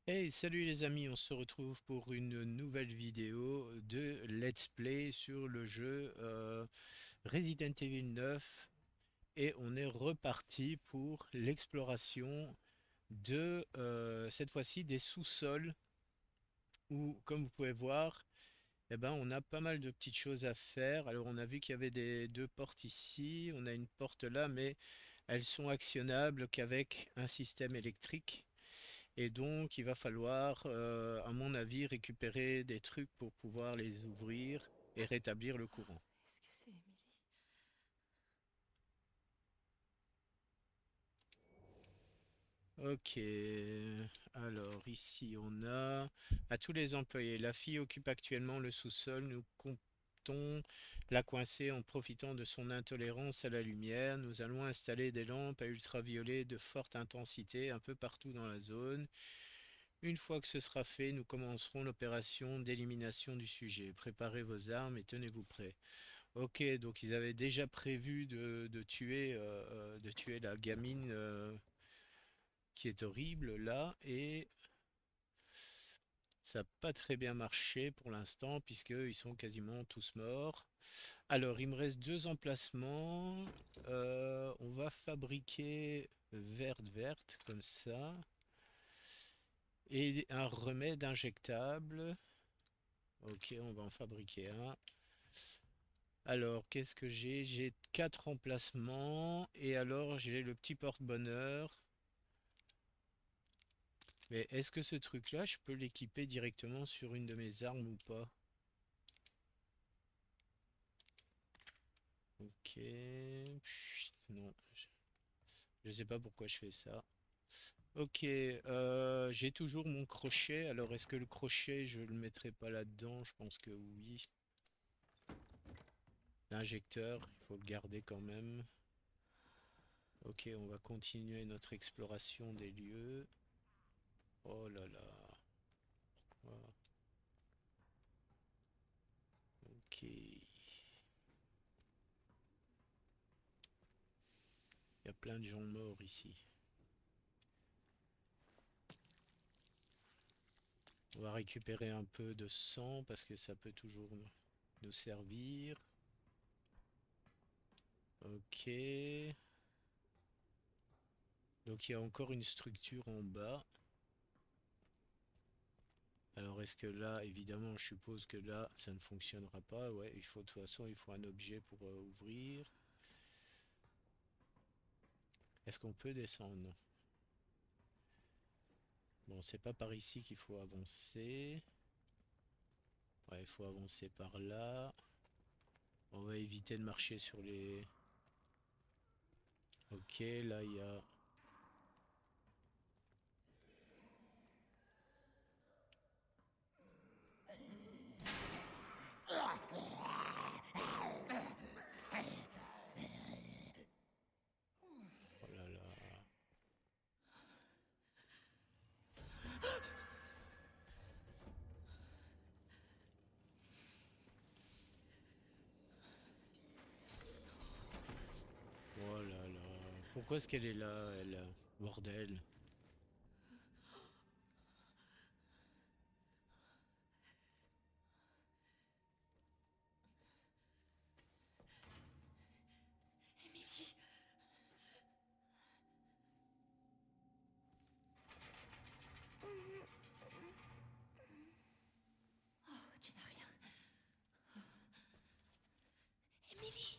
Hey, salut les amis, on se retrouve pour une nouvelle vidéo de Let's Play sur le jeu Resident Evil 9 et on est reparti pour l'exploration de cette fois-ci des sous-sols où, comme vous pouvez voir, on a pas mal de petites choses à faire. Alors on a vu qu'il y avait deux portes ici, on a une porte là, mais elles sont actionnables qu'avec un système électrique. Et donc, il va falloir, à mon avis, récupérer des trucs pour pouvoir les ouvrir et rétablir le courant. Est-ce que c'est Émilie? Ok, alors ici on a à tous les employés. La fille occupe actuellement le sous-sol. Nous comptons la coincer en profitant de son intolérance à la lumière. Nous allons installer des lampes à ultraviolet de forte intensité un peu partout dans la zone. Une fois que ce sera fait, nous commencerons l'opération d'élimination du sujet. Préparez vos armes et tenez-vous prêts. Ok, donc ils avaient déjà prévu de tuer la gamine qui est horrible là, et ça n'a pas très bien marché pour l'instant, puisqu'ils sont quasiment tous morts. Alors, il me reste deux emplacements. On va fabriquer verte, comme ça, et un remède injectable. Ok, on va en fabriquer un. Alors, qu'est-ce que j'ai? J'ai quatre emplacements et alors j'ai le petit porte-bonheur. Mais est-ce que ce truc-là, je peux l'équiper directement sur une de mes armes ou pas? Ok. Non, je sais pas pourquoi je fais ça. Ok, j'ai toujours mon crochet. Alors, est-ce que le crochet, je le mettrai pas là-dedans? Je pense que oui. L'injecteur, il faut le garder quand même. Ok, on va continuer notre exploration des lieux. Oh là là. Wow. Ok. Il y a plein de gens morts ici. On va récupérer un peu de sang parce que ça peut toujours nous servir. Ok. Donc il y a encore une structure en bas. Alors est-ce que là, évidemment, je suppose que là, ça ne fonctionnera pas. Ouais, il faut de toute façon, il faut un objet pour ouvrir. Est-ce qu'on peut descendre? Non. Bon, c'est pas par ici qu'il faut avancer. Ouais, il faut avancer par là. On va éviter de marcher sur les... Ok, là, il y a... Oh là là. Oh là là. Pourquoi est-ce qu'elle est là, elle? Bordel. Émilie! Oh, tu n'as rien. Émilie!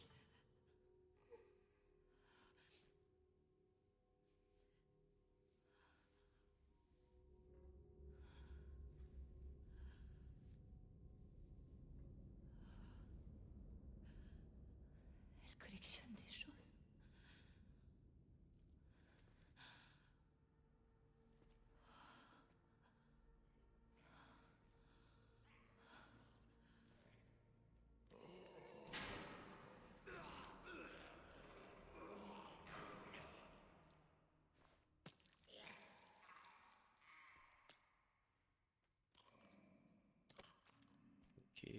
Elle collectionne des choses. Ok.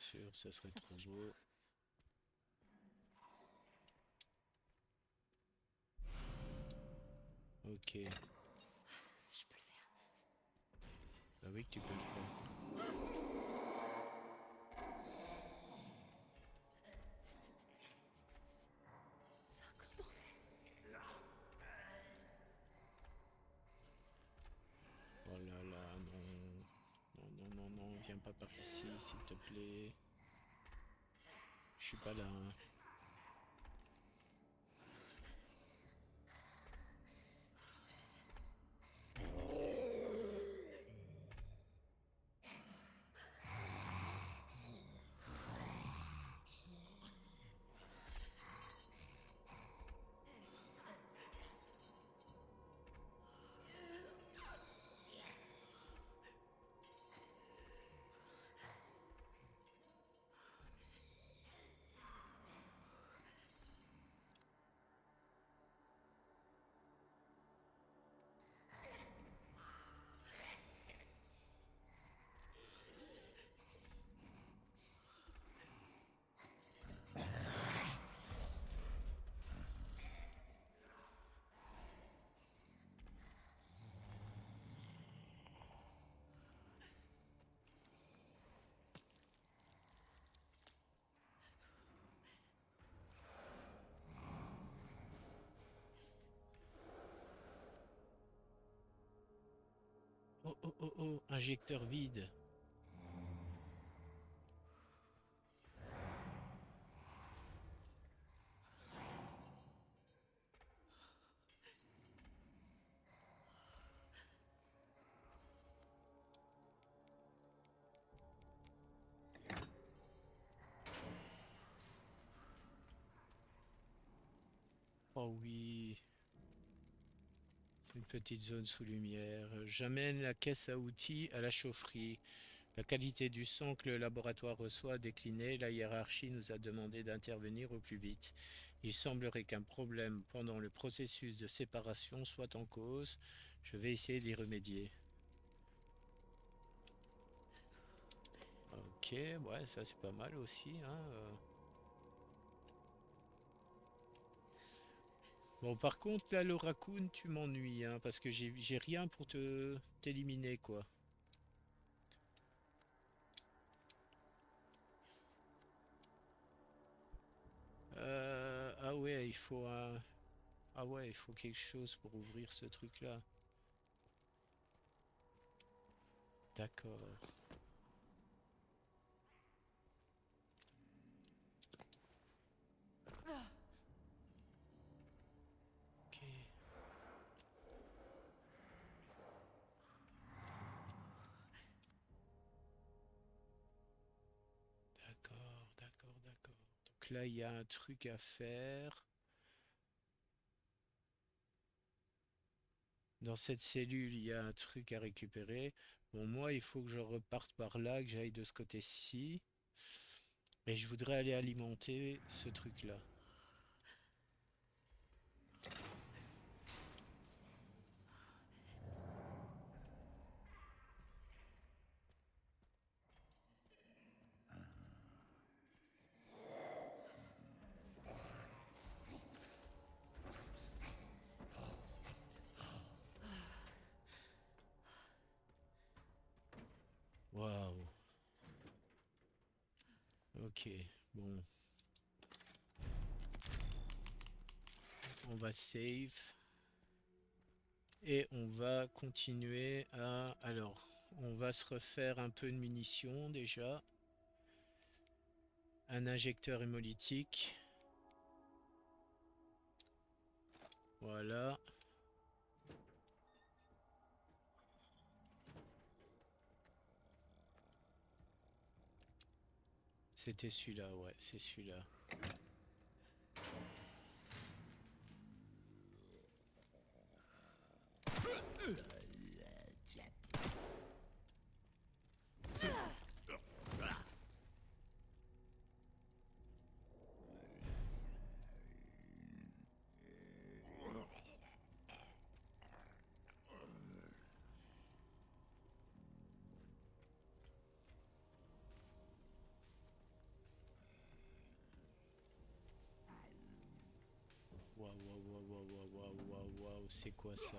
sûr, ce serait Ça trop marche beau. Ok, Je peux le faire. bah oui que tu peux le faire. Ça recommence. Oh là là, non. Non, non, non, non, viens pas par ici, s'il te plaît. Je suis pas là, hein. Oh, oh, oh, oh, injecteur vide. Oh oui, une petite zone sous lumière. J'amène la caisse à outils à la chaufferie. La qualité du sang que le laboratoire reçoit a décliné. La hiérarchie nous a demandé d'intervenir au plus vite. Il semblerait qu'un problème pendant le processus de séparation soit en cause. Je vais essayer d'y remédier. Ok, ouais, ça c'est pas mal aussi, hein. Bon, par contre, là, le raccoon, tu m'ennuies, hein, parce que j'ai rien pour te t'éliminer, quoi. Ah ouais, il faut un... Ah ouais, il faut quelque chose pour ouvrir ce truc-là. D'accord. Ok. D'accord, d'accord, d'accord. Donc là, il y a un truc à faire. Dans cette cellule, il y a un truc à récupérer. Bon, moi, il faut que je reparte par là, que j'aille de ce côté-ci. Et je voudrais aller alimenter ce truc-là. Waouh. Ok, bon, on va save. Et on va continuer à... Alors, on va se refaire un peu de munitions déjà. Un injecteur hémolytique. Voilà. C'était celui-là, ouais, c'est celui-là. C'est quoi ça?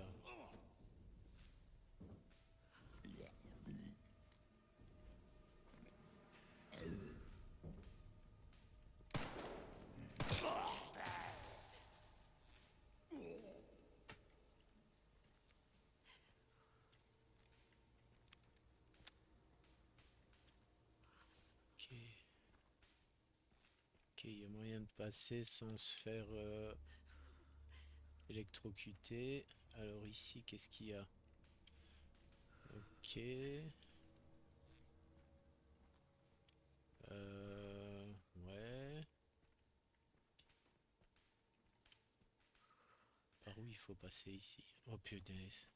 Ok. Ok, il y a moyen de passer sans se faire électrocuter. Alors ici, qu'est-ce qu'il y a? Ok. Ouais. Par où il faut passer ici? Oh punaise.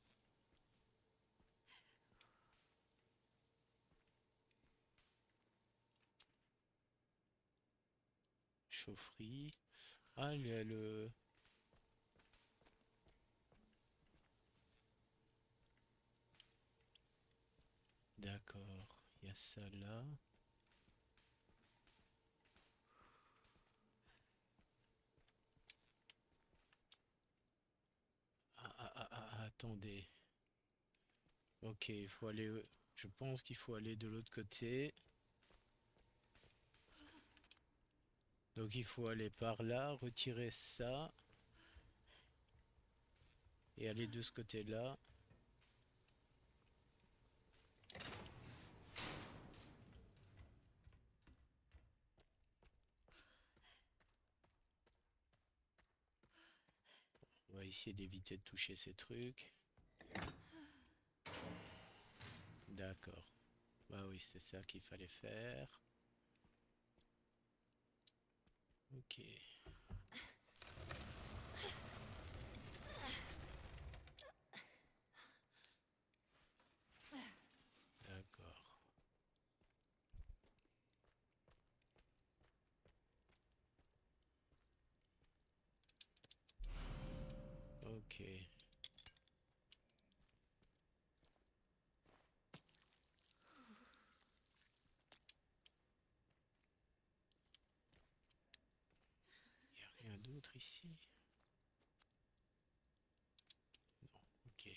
Chaufferie. Ah, il y a le... D'accord. Il y a ça là. Attendez. Ok, il faut aller... Je pense qu'il faut aller de l'autre côté. Donc il faut aller par là, retirer ça. Et aller de ce côté-là. On va essayer d'éviter de toucher ces trucs. D'accord. Bah oui, c'est ça qu'il fallait faire. Ok. D'accord. Ok. Il n'y a rien d'autre ici. Non. Ok.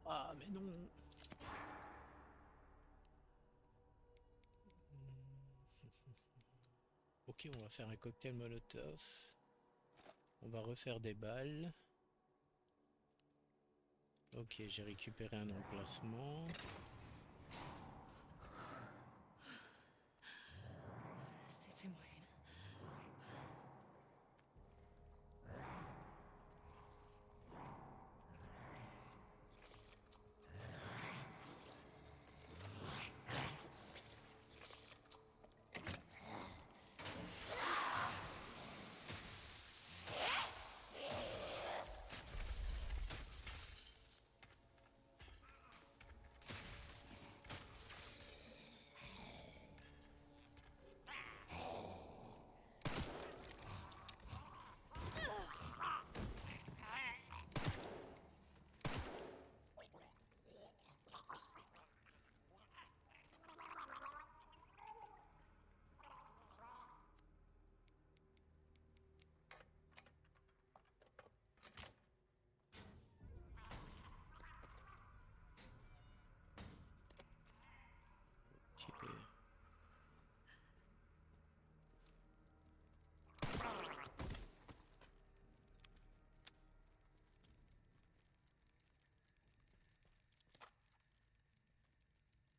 Ah, mais non. Ok, on va faire un cocktail Molotov. On va refaire des balles. Ok, j'ai récupéré un emplacement. C'était moi une.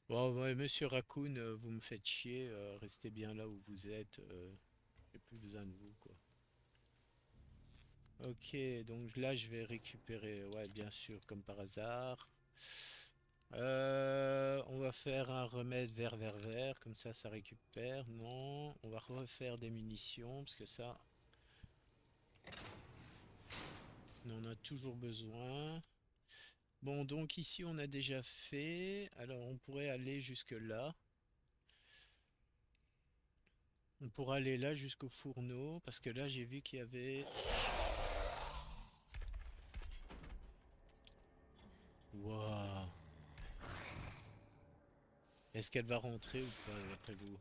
Bon, ouais, monsieur Raccoon, vous me faites chier, restez bien là où vous êtes, j'ai plus besoin de vous, quoi. Ok, donc là je vais récupérer, ouais, bien sûr, comme par hasard. On va faire un remède vert, comme ça récupère. Non, on va refaire des munitions, parce que ça, on en a toujours besoin. Bon, donc ici on a déjà fait, alors on pourrait aller jusque là. On pourra aller là jusqu'au fourneau, parce que là j'ai vu qu'il y avait... Waouh! Est-ce qu'elle va rentrer ou pas, d'après vous?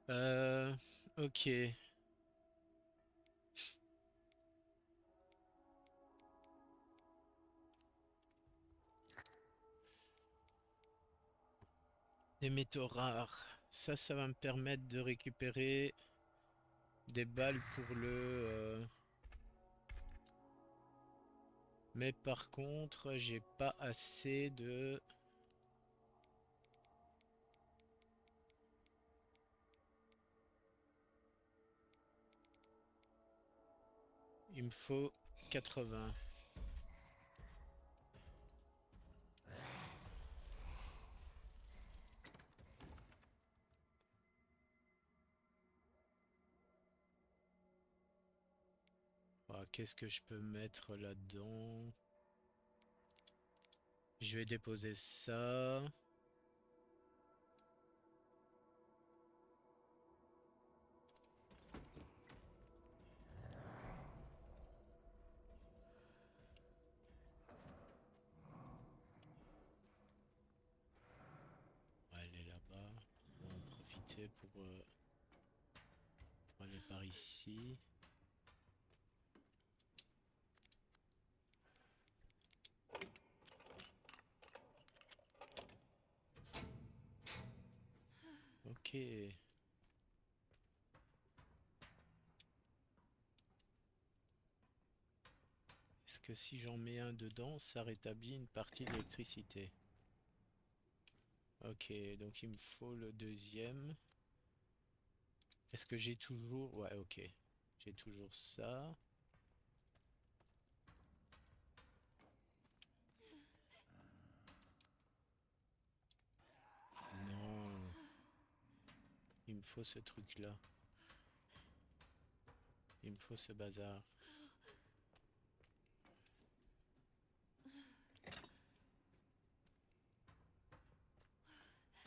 Euh, ok. Des métaux rares. Ça va me permettre de récupérer des balles pour le... Mais par contre, j'ai pas assez de... Il me faut 80. Ah, qu'est-ce que je peux mettre là-dedans? Je vais déposer ça. On va aller là-bas. On va en profiter pour aller par ici. Ok. Est-ce que si j'en mets un dedans, ça rétablit une partie d'électricité? Ok, donc il me faut le deuxième. Est-ce que j'ai toujours... Ouais, ok. J'ai toujours ça. Non. Il me faut ce truc-là. Il me faut ce bazar.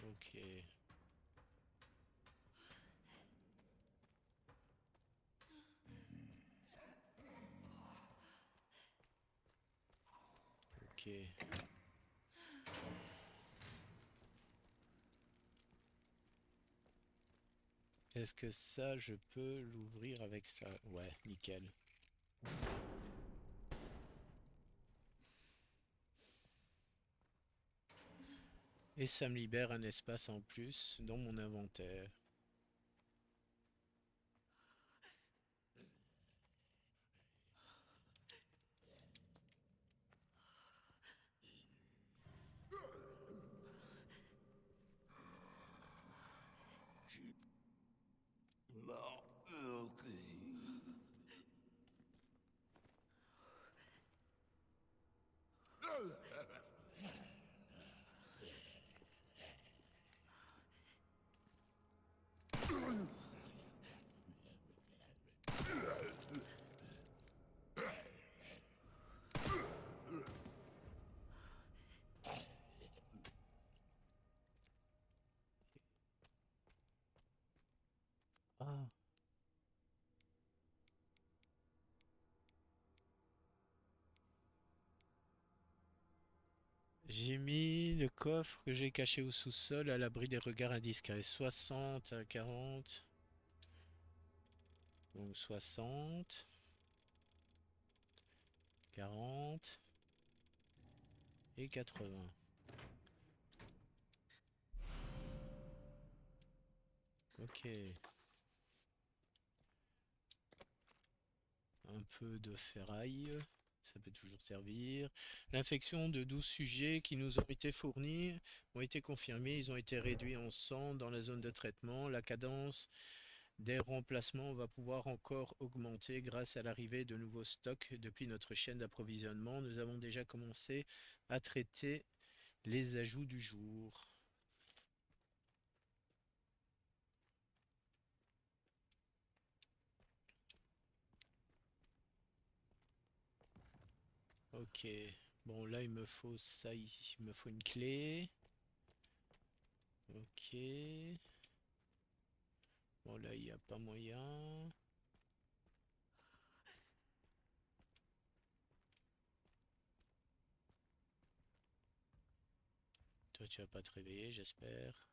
Ok. Ok. Est-ce que ça, je peux l'ouvrir avec ça? Ouais, nickel. Et ça me libère un espace en plus dans mon inventaire. Ah. J'ai mis le coffre que j'ai caché au sous-sol à l'abri des regards indiscrets. 60 à 40. Donc 60, 40 et 80. Ok. un peu de ferraille. Ça peut toujours servir. L'infection de 12 sujets qui nous ont été fournis ont été confirmés. Ils ont été réduits en sang dans la zone de traitement. La cadence des remplacements va pouvoir encore augmenter grâce à l'arrivée de nouveaux stocks depuis notre chaîne d'approvisionnement. Nous avons déjà commencé à traiter les ajouts du jour. Ok, bon là il me faut ça ici, il me faut une clé. Ok, bon là il n'y a pas moyen. Toi tu vas pas te réveiller j'espère.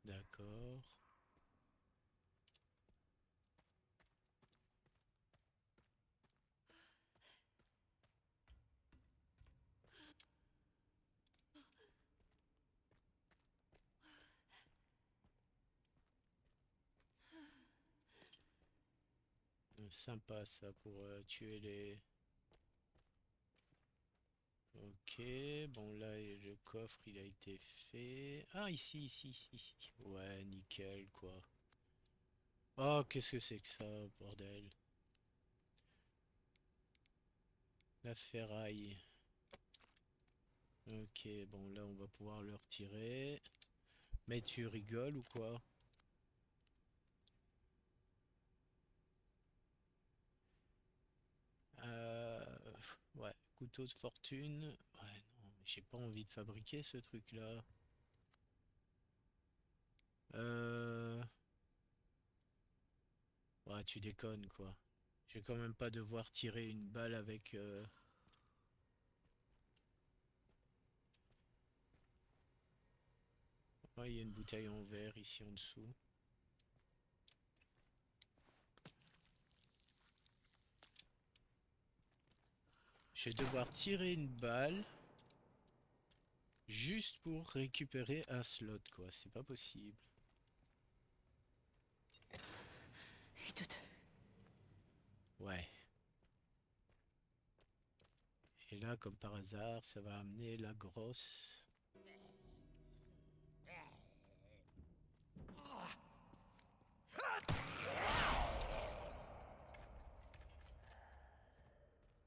D'accord. Sympa ça pour tuer les... Ok, bon là le coffre il a été fait. Ah ici. Ouais, nickel quoi. Oh, qu'est-ce que c'est que ça, bordel. La ferraille. Ok, bon là on va pouvoir le retirer. Mais tu rigoles ou quoi? Euh, ouais, couteau de fortune. Ouais, non, mais j'ai pas envie de fabriquer ce truc-là. Euh... Ouais, tu déconnes quoi. Je vais quand même pas devoir tirer une balle avec... Ouais, il y a une bouteille en verre ici en dessous. Je vais devoir tirer une balle juste pour récupérer un slot quoi. C'est pas possible. Ouais. Et là, comme par hasard, ça va amener la grosse.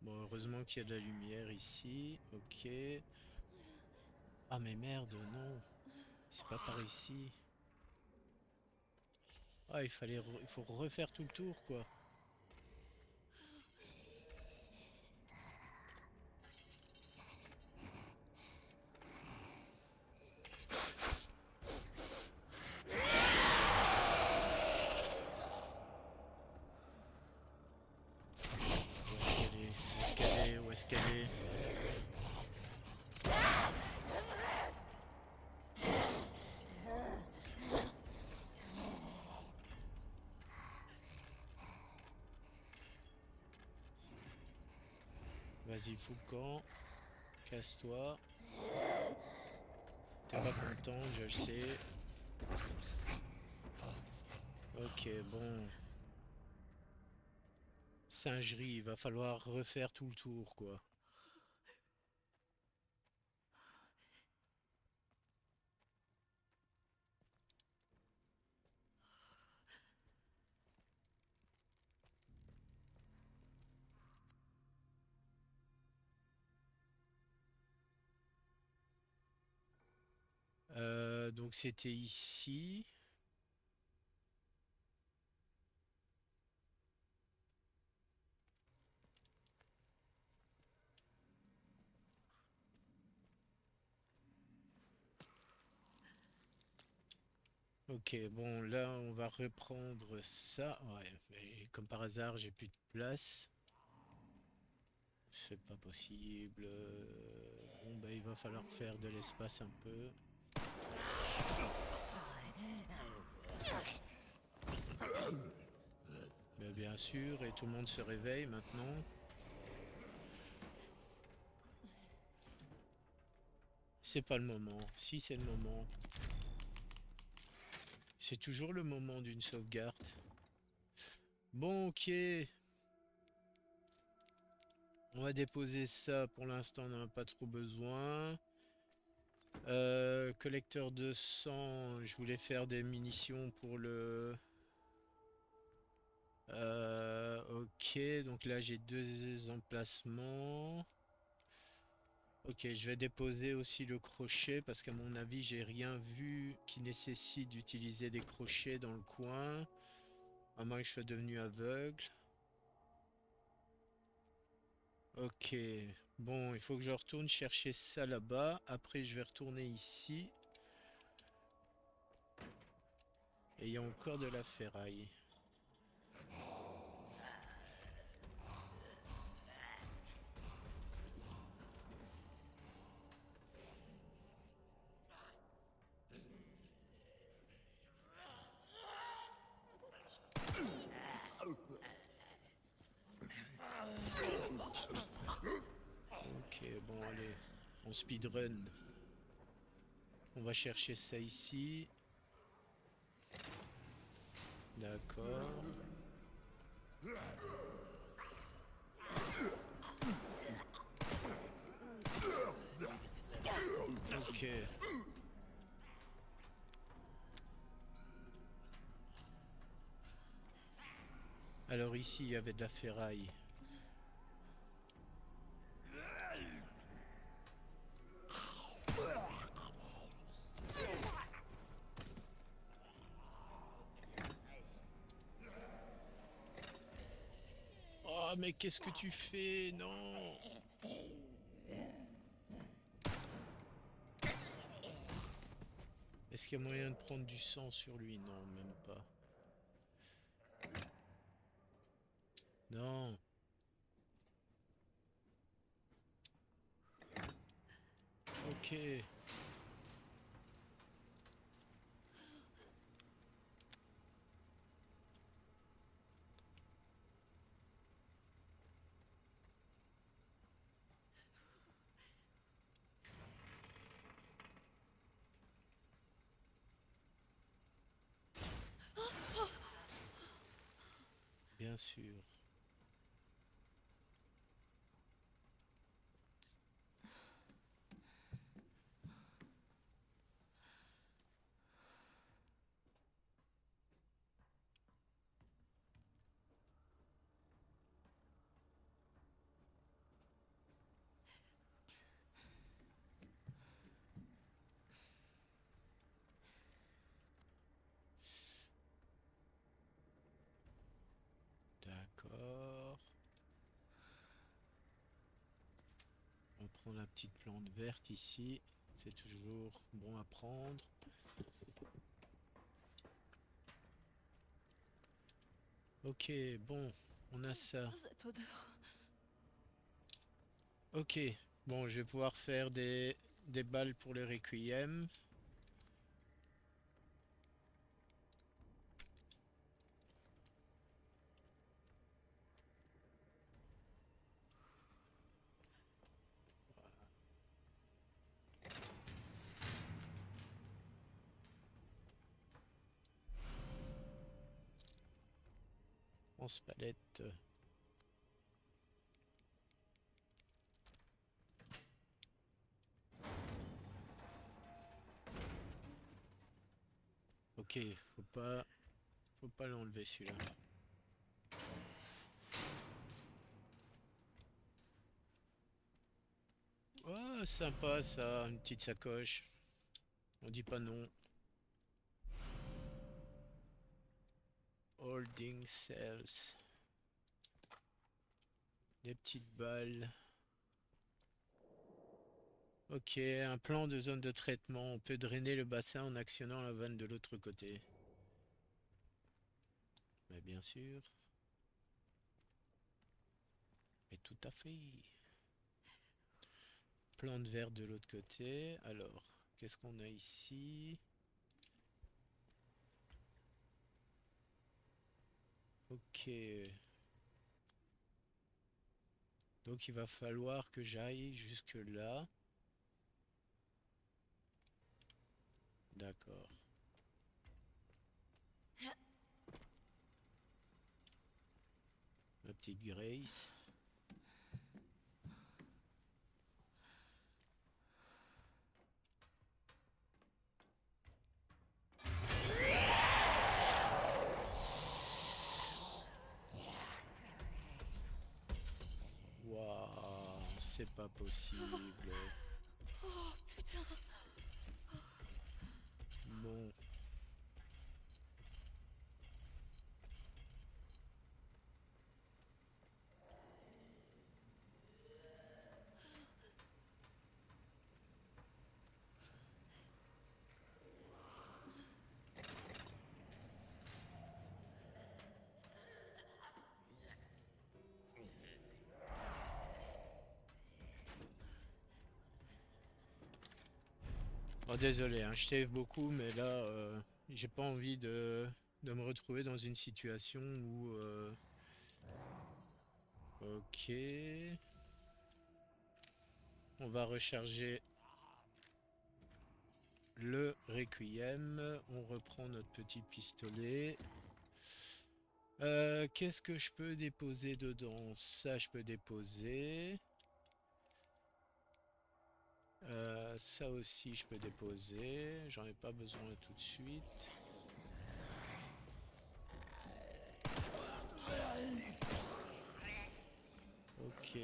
Bon, heureusement qu'il y a de la lumière ici. Ok. Ah mais merde, non. C'est pas par ici. Ah, il faut refaire tout le tour, quoi. Où est-ce qu'elle est? Où est-ce qu'elle est? Où est-ce qu'elle est? Vas-y, fous le camp. Casse-toi. T'es pas contente, je le sais. Ok, bon. Singerie, il va falloir refaire tout le tour, quoi. Donc c'était ici. Ok, bon, là, on va reprendre ça. Ouais, mais comme par hasard, j'ai plus de place. C'est pas possible. Bon, bah, il va falloir faire de l'espace un peu. Mais bien sûr, et tout le monde se réveille maintenant. C'est pas le moment. Si, c'est le moment. C'est toujours le moment d'une sauvegarde. Bon, ok. On va déposer ça. Pour l'instant, on n'en a pas trop besoin. Collecteur de sang. Je voulais faire des munitions pour le... ok, donc là j'ai deux emplacements. Ok, je vais déposer aussi le crochet parce qu'à mon avis, j'ai rien vu qui nécessite d'utiliser des crochets dans le coin. À moins que je sois devenu aveugle. Ok, bon, il faut que je retourne chercher ça là-bas. Après, je vais retourner ici. Et il y a encore de la ferraille. Ok, bon, allez, on speedrun. On va chercher ça ici. D'accord. Ok. Alors ici, il y avait de la ferraille. Oh, mais qu'est-ce que tu fais? Non! Est-ce qu'il y a moyen de prendre du sang sur lui? Non, même pas. Non. Ok. Bien sûr. D'accord. On prend la petite plante verte ici. C'est toujours bon à prendre. Ok, bon, on a ça. Cette odeur. Ok, bon, je vais pouvoir faire des balles pour le requiem. Palette. Ok, faut pas l'enlever celui-là. Oh, sympa ça, une petite sacoche. On dit pas non. Holding cells. Des petites balles. Ok, un plan de zone de traitement. On peut drainer le bassin en actionnant la vanne de l'autre côté. Mais bien sûr. Mais tout à fait. Plante verte de l'autre côté. Alors, qu'est-ce qu'on a ici? Ok. Donc il va falloir que j'aille jusque là. D'accord. petite Grace. Waouh, c'est pas possible. Oh putain. Bon, oh, désolé, hein, je save beaucoup, mais là, j'ai pas envie de me retrouver dans une situation où... ok, on va recharger le Requiem, on reprend notre petit pistolet. Qu'est-ce que je peux déposer dedans? Ça, je peux déposer. Ça aussi, je peux déposer. J'en ai pas besoin tout de suite. Ok.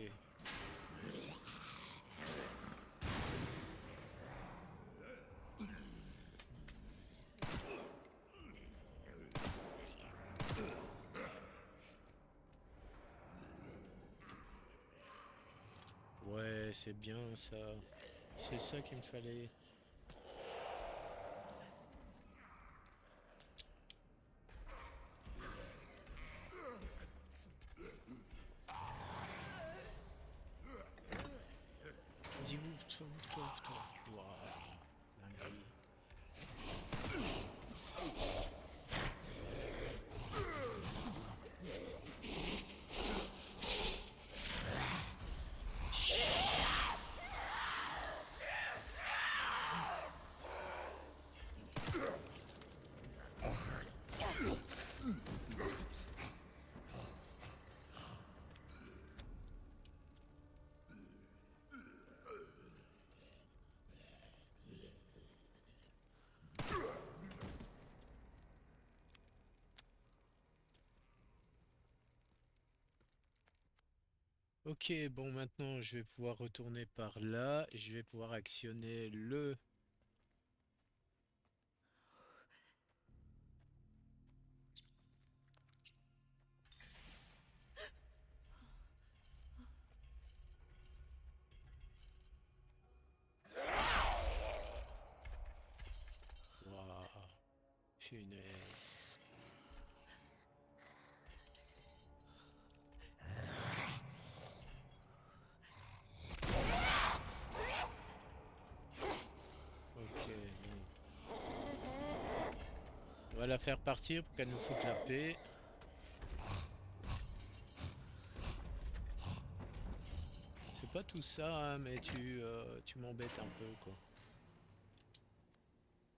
Ouais, c'est bien ça. C'est ça qu'il me fallait. Vas-y, ouvre-toi, ouvre-toi, ouvre-toi. Waouh, dinguerie. Ok, bon, maintenant je vais pouvoir retourner par là et je vais pouvoir actionner le... Waouh, punaise. Ok, bon. On va la faire partir pour qu'elle nous foute la paix. C'est pas tout ça, hein, mais tu m'embêtes un peu, quoi.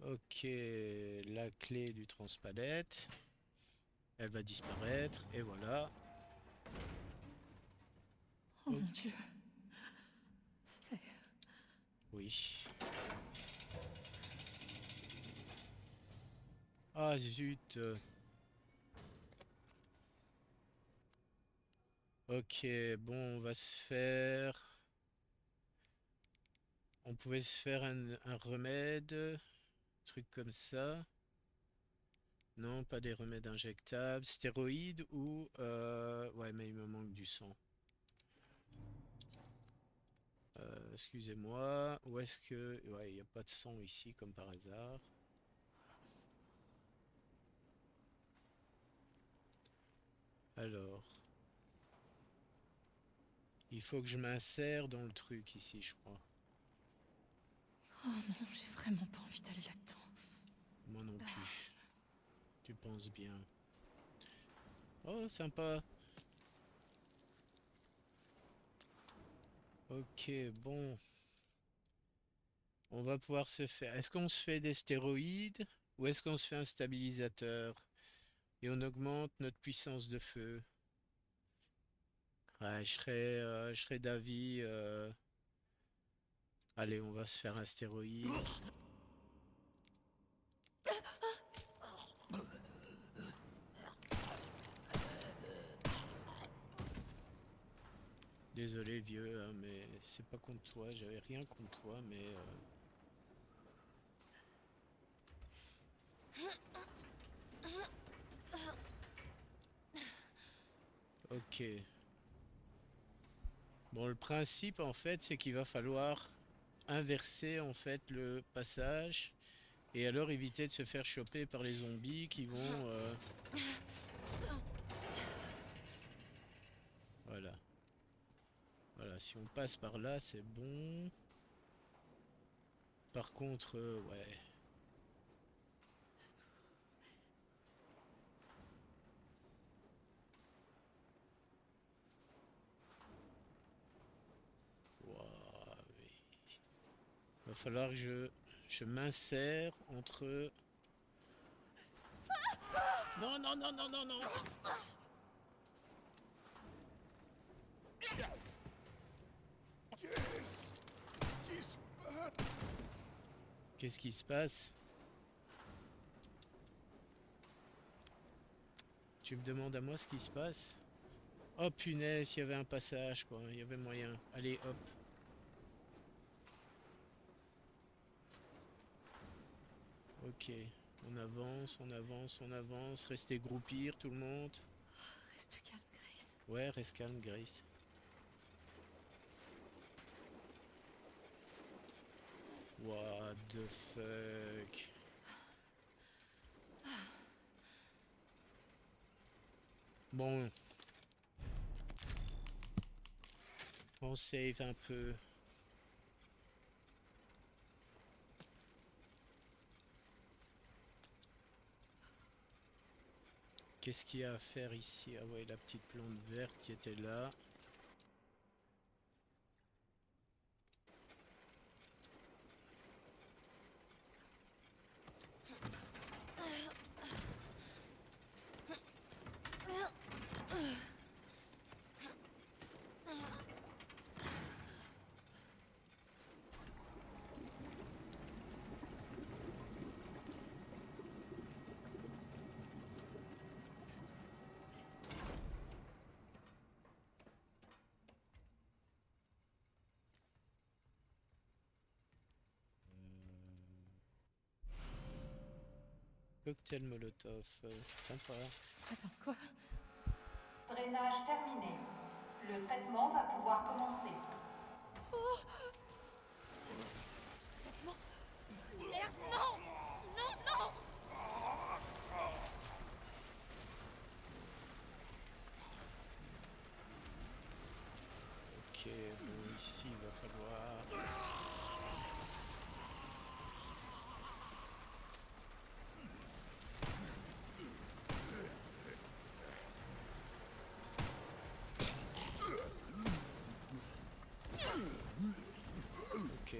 Ok, la clé du transpalette. Elle va disparaître, et voilà. Oh mon Ok, Dieu. C'est... oui. Ah, zut. Ok, bon, on va se faire... On pouvait se faire un remède, truc comme ça. Non, pas des remèdes injectables. Stéroïdes ou... Ouais, mais il me manque du sang. Excusez-moi. Où est-ce que... Ouais, il n'y a pas de sang ici, comme par hasard. Alors... Il faut que je m'insère dans le truc ici, je crois. Oh non, j'ai vraiment pas envie d'aller là-dedans. Moi non plus. Tu penses bien. Oh, sympa. Ok, bon. On va pouvoir se faire... Est-ce qu'on se fait des stéroïdes ou est-ce qu'on se fait un stabilisateur et on augmente notre puissance de feu? Ouais, je serais d'avis. Allez, on va se faire un stéroïde. Désolé, vieux, hein, mais c'est pas contre toi. J'avais rien contre toi, mais ok. Bon, le principe en fait, c'est qu'il va falloir inverser en fait le passage et alors éviter de se faire choper par les zombies qui vont. Voilà. Voilà, si on passe par là, c'est bon. Par contre, ouais. Ouah, oui. Va falloir que je m'insère entre. Non, non, non, non, non, non. Qu'est-ce qui se passe? Qu'est-ce qui se passe? Tu me demandes à moi ce qui se passe? Oh punaise, il y avait un passage quoi, il y avait moyen. Allez hop. Ok. On avance, on avance, on avance. Restez groupir tout le monde. Reste calme, Grace. Ouais, reste calme, Grace. What the fuck? Bon, on save un peu. Qu'est-ce qu'il y a à faire ici? Ah ouais, la petite plante verte qui était là. Cocktail Molotov, sympa. Attends, quoi? Drainage terminé. Le traitement va pouvoir commencer. Traitement? Merde, non! Non, non! Ok, bon, ici il va falloir. Ok.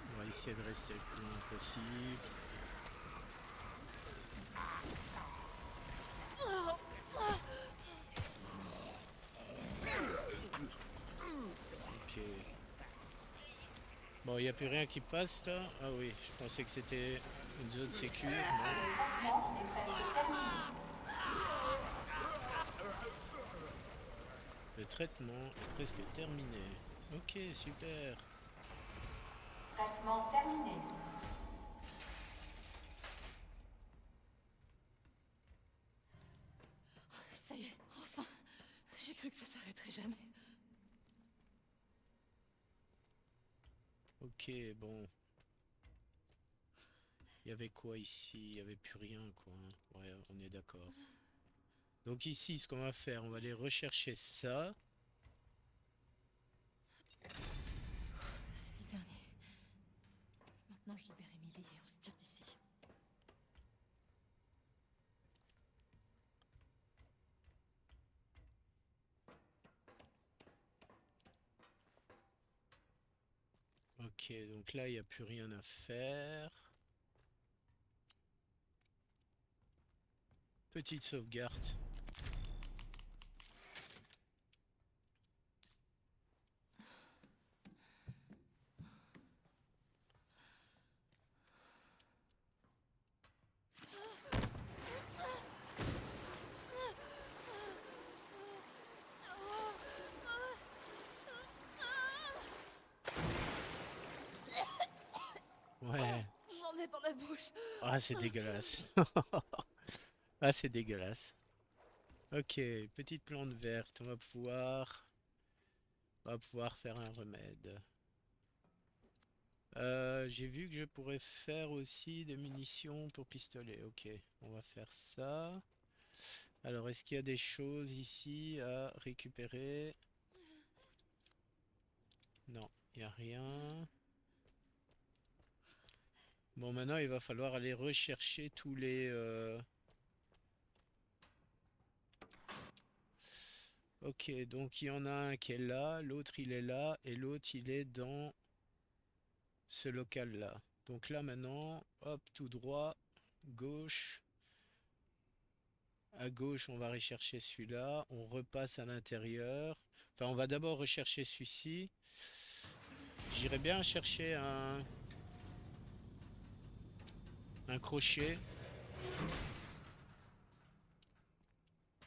On va essayer de rester le plus loin possible. Ok. Bon, il n'y a plus rien qui passe là. Ah oui, je pensais que c'était une zone sécure. Le traitement est presque terminé. Le traitement est presque terminé. Ok, super. Traitement terminé. Ça y est, enfin! J'ai cru que ça s'arrêterait jamais. Ok, bon. Il y avait quoi ici? Il y avait plus rien, quoi. Ouais, on est d'accord. Donc ici, ce qu'on va faire, on va aller rechercher ça. C'est le dernier. Maintenant, je libère Emily et on se tire d'ici. Ok, donc là, il n'y a plus rien à faire. Petite sauvegarde. Ouais. J'en ai dans la bouche. Ah, c'est dégueulasse. Ah, c'est dégueulasse. Ok, petite plante verte. On va pouvoir faire un remède. J'ai vu que je pourrais faire aussi des munitions pour pistolet. Ok, on va faire ça. Alors, est-ce qu'il y a des choses ici à récupérer? Non, il n'y a rien. Bon, maintenant, il va falloir aller rechercher tous les... Ok, donc il y en a un qui est là, l'autre il est là, et l'autre il est dans ce local-là. Donc là maintenant, hop, tout droit, gauche. À gauche, on va rechercher celui-là. On repasse à l'intérieur. Enfin, on va d'abord rechercher celui-ci. J'irais bien chercher un crochet.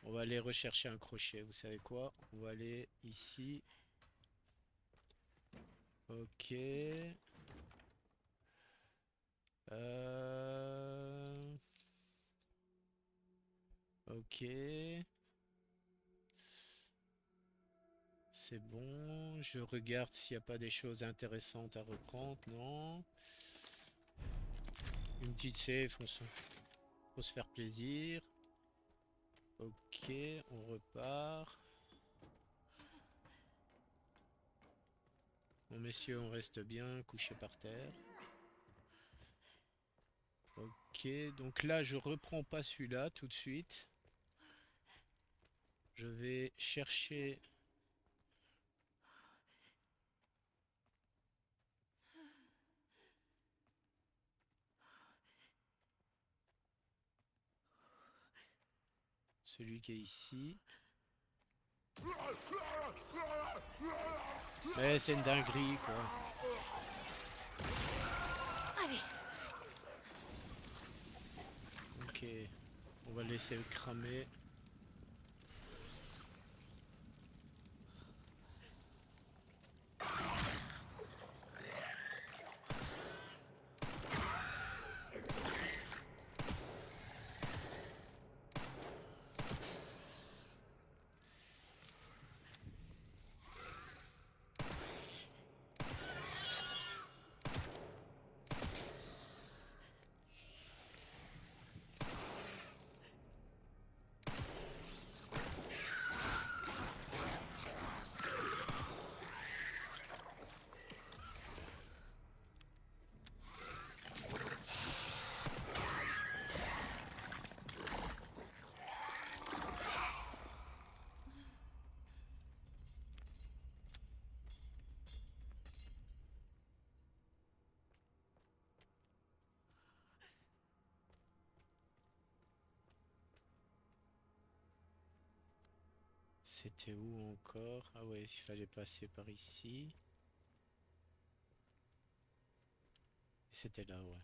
On va aller rechercher un crochet. Vous savez quoi? On va aller ici. Ok. Euh, Ok. C'est bon. Je regarde s'il n'y a pas des choses intéressantes à reprendre. Non. Une petite save, faut se faire plaisir. Ok, on repart. Bon, messieurs, on reste bien couché par terre. Ok, donc là, je reprends pas celui-là tout de suite. Je vais chercher... celui qui est ici. Mais c'est une dinguerie, quoi. Allez. Ok, on va laisser le cramer. C'était où encore? Ah ouais, il fallait passer par ici. Et c'était là, ouais.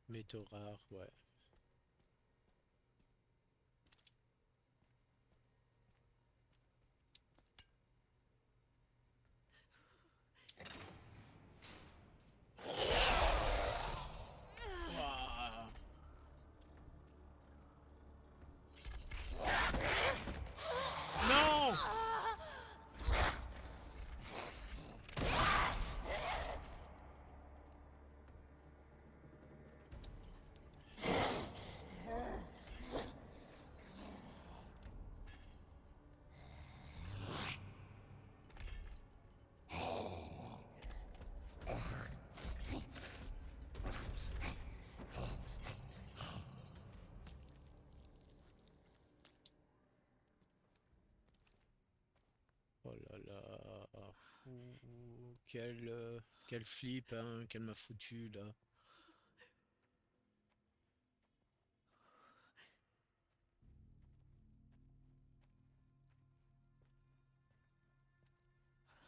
Métaux rares, ouais. Ouah. là là. Quel flip hein, qu'elle m'a foutu là.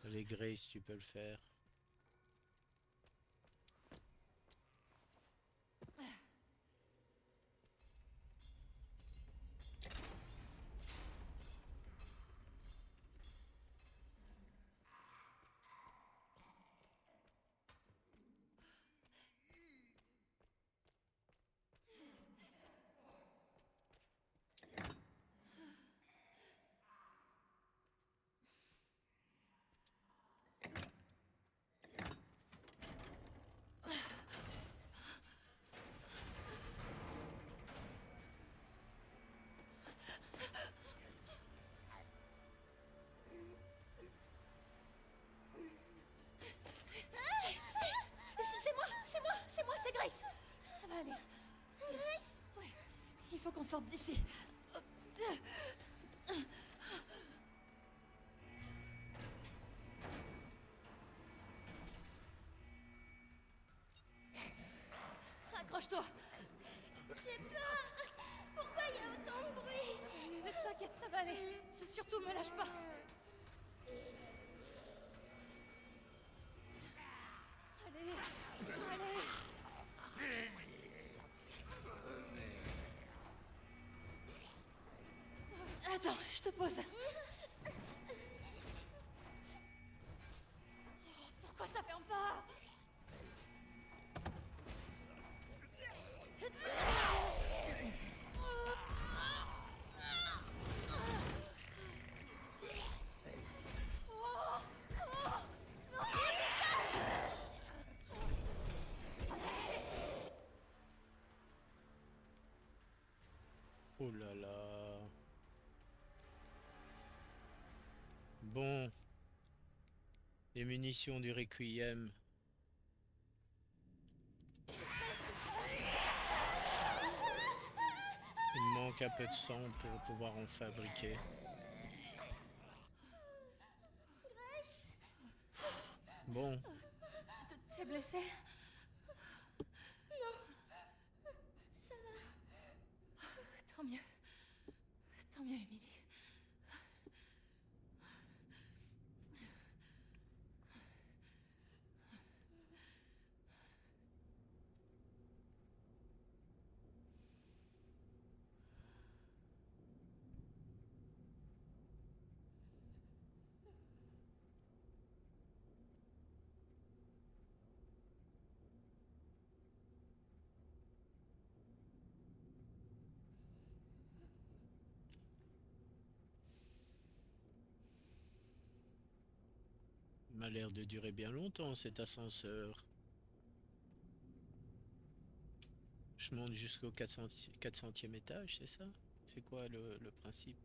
Allez Grace, tu peux le faire. C'est moi, c'est Grace. Ça va aller. Grace? Ouais, il faut qu'on sorte d'ici. Accroche-toi. J'ai peur. Pourquoi il y a autant de bruit? T'inquiète, ça va aller. C'est surtout, me lâche pas. Allez, allez. Attends, je te pose. Oh, pourquoi ça ferme pas? Oh là là. Bon. Les munitions du Requiem. Il me manque un peu de sang pour pouvoir en fabriquer. Grace? Bon. T'es blessé? Non. Ça va. Tant mieux. Tant mieux, Emily. M'a l'air de durer bien longtemps cet ascenseur. Je monte jusqu'au 400e étage, c'est ça? C'est quoi le principe?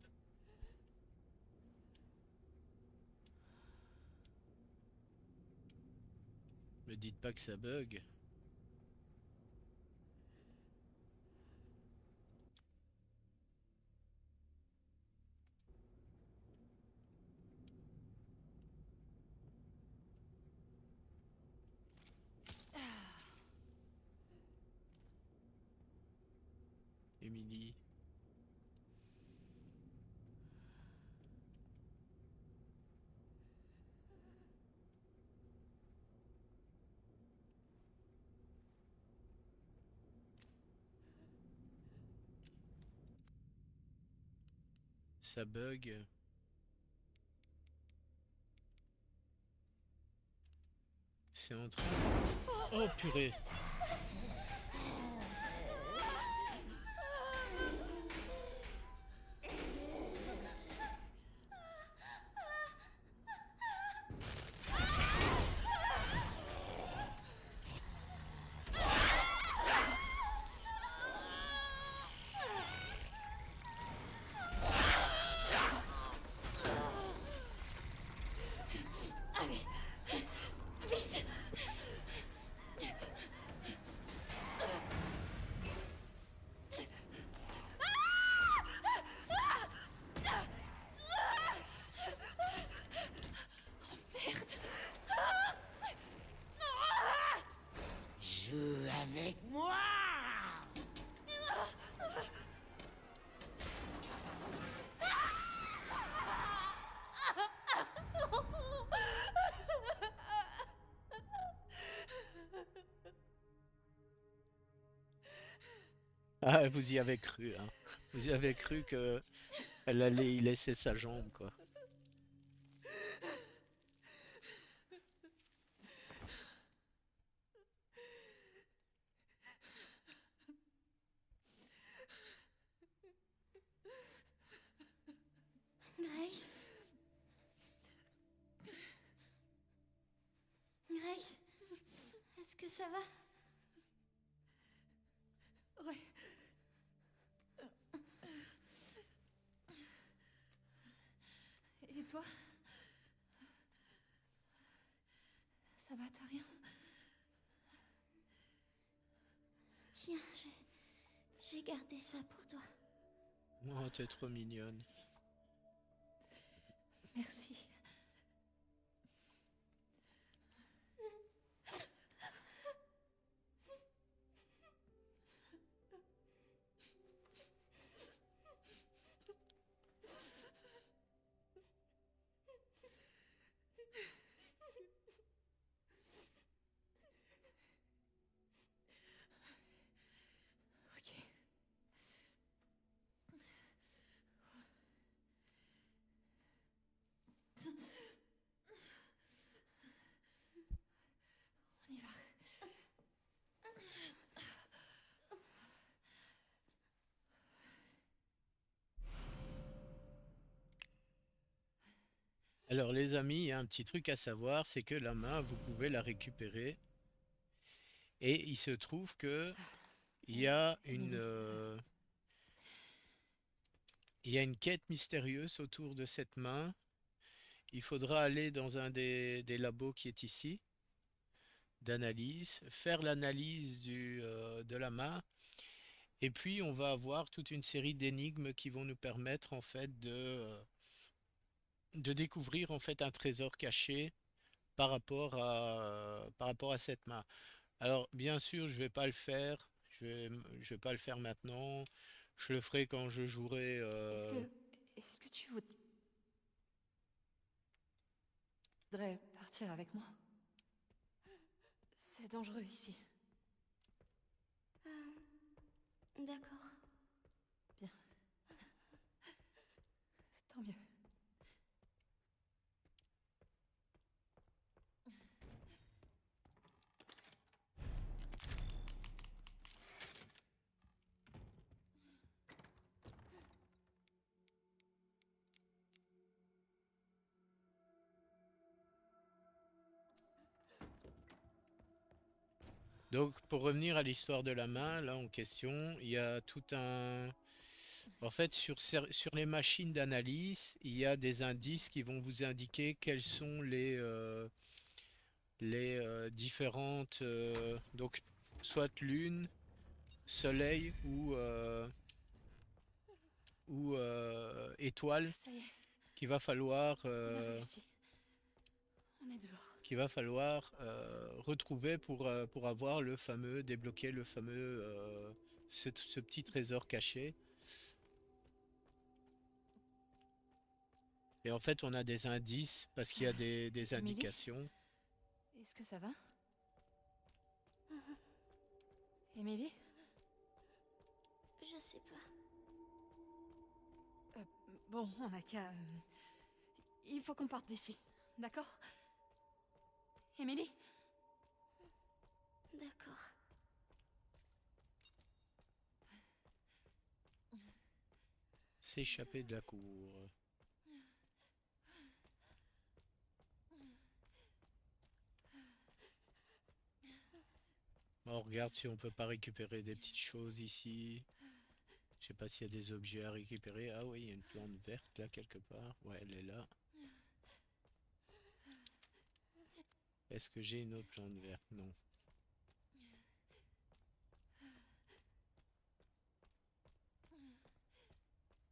Me dites pas que ça bug. Émilie. Ça bug. C'est en train. Oh purée. Allez, vite. avec moi. Ah, vous y avez cru, hein. Vous y avez cru que elle allait y laisser sa jambe, quoi. Grace? Grace? Est-ce que ça va? Ouais. Et toi? Ça va, t'as rien? Tiens, j'ai gardé ça pour toi. Oh, t'es trop mignonne. Merci. Ok. On y va. Alors les amis, il y a un petit truc à savoir, c'est que la main, vous pouvez la récupérer. Et il se trouve que il y a une, Emily. il y a une quête mystérieuse autour de cette main. Il faudra aller dans un des labos qui est ici, d'analyse, faire l'analyse de la main, et puis on va avoir toute une série d'énigmes qui vont nous permettre en fait de découvrir en fait un trésor caché par rapport à cette main. Alors bien sûr, je vais pas le faire, je vais pas le faire maintenant. Je le ferai quand je jouerai. Est-ce que tu voudrais partir avec moi? C'est dangereux ici. D'accord. Bien. Tant mieux. Donc pour revenir à l'histoire de la main, là en question, il y a tout un... En fait, sur les machines d'analyse, il y a des indices qui vont vous indiquer quelles sont les différentes... donc soit lune, soleil ou étoile Ça y est, qu'il va falloir... on a réussi. On est dehors. qu'il va falloir retrouver pour avoir le fameux, débloquer le fameux, ce petit trésor caché. Et en fait, on a des indices parce qu'il y a des Emily? indications. Est-ce que ça va? Emily? Je sais pas. Bon, on a qu'à... Il faut qu'on parte d'ici, d'accord? Emily? D'accord. S'échapper de la cour. On regarde si on peut pas récupérer des petites choses ici. Je sais pas s'il y a des objets à récupérer. Ah oui, il y a une plante verte là quelque part. Ouais, elle est là. Est-ce que j'ai une autre plante verte? Non.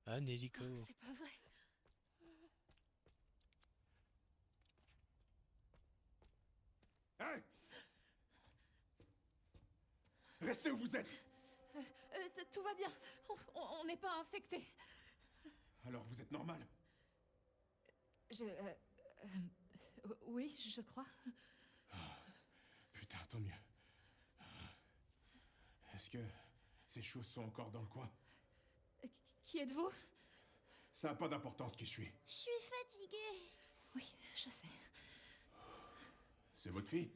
Ah, Nélico. Oh, c'est pas vrai. Hey! Restez où vous êtes. Tout va bien. On n'est pas infecté. Alors vous êtes normal. Oui, je crois. Putain, tant mieux. Est-ce que ces choses sont encore dans le coin? Qui êtes-vous? Ça n'a pas d'importance qui je suis. Je suis fatiguée. Oui, je sais. C'est votre fille?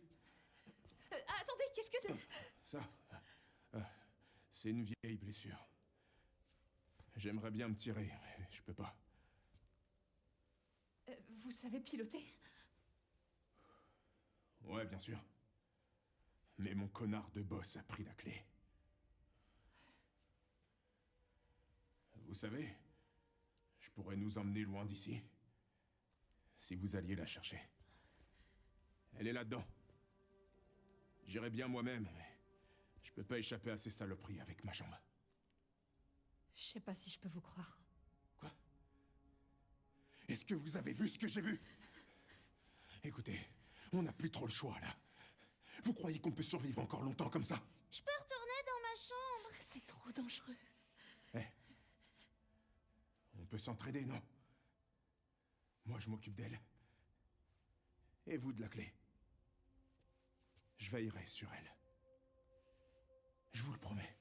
Attendez, qu'est-ce que c'est? Ça, c'est une vieille blessure. J'aimerais bien me tirer, mais je peux pas. Vous savez piloter? Ouais, bien sûr. Mais mon connard de boss a pris la clé. Vous savez, je pourrais nous emmener loin d'ici. Si vous alliez la chercher. Elle est là-dedans. J'irais bien moi-même, mais je peux pas échapper à ces saloperies avec ma jambe. Je sais pas si je peux vous croire. Quoi? Est-ce que vous avez vu ce que j'ai vu? Écoutez, on n'a plus trop le choix, là. Vous croyez qu'on peut survivre encore longtemps comme ça? Je peux retourner dans ma chambre. C'est trop dangereux. Eh, on peut s'entraider, non? Moi, je m'occupe d'elle. Et vous de la clé. Je veillerai sur elle. Je vous le promets.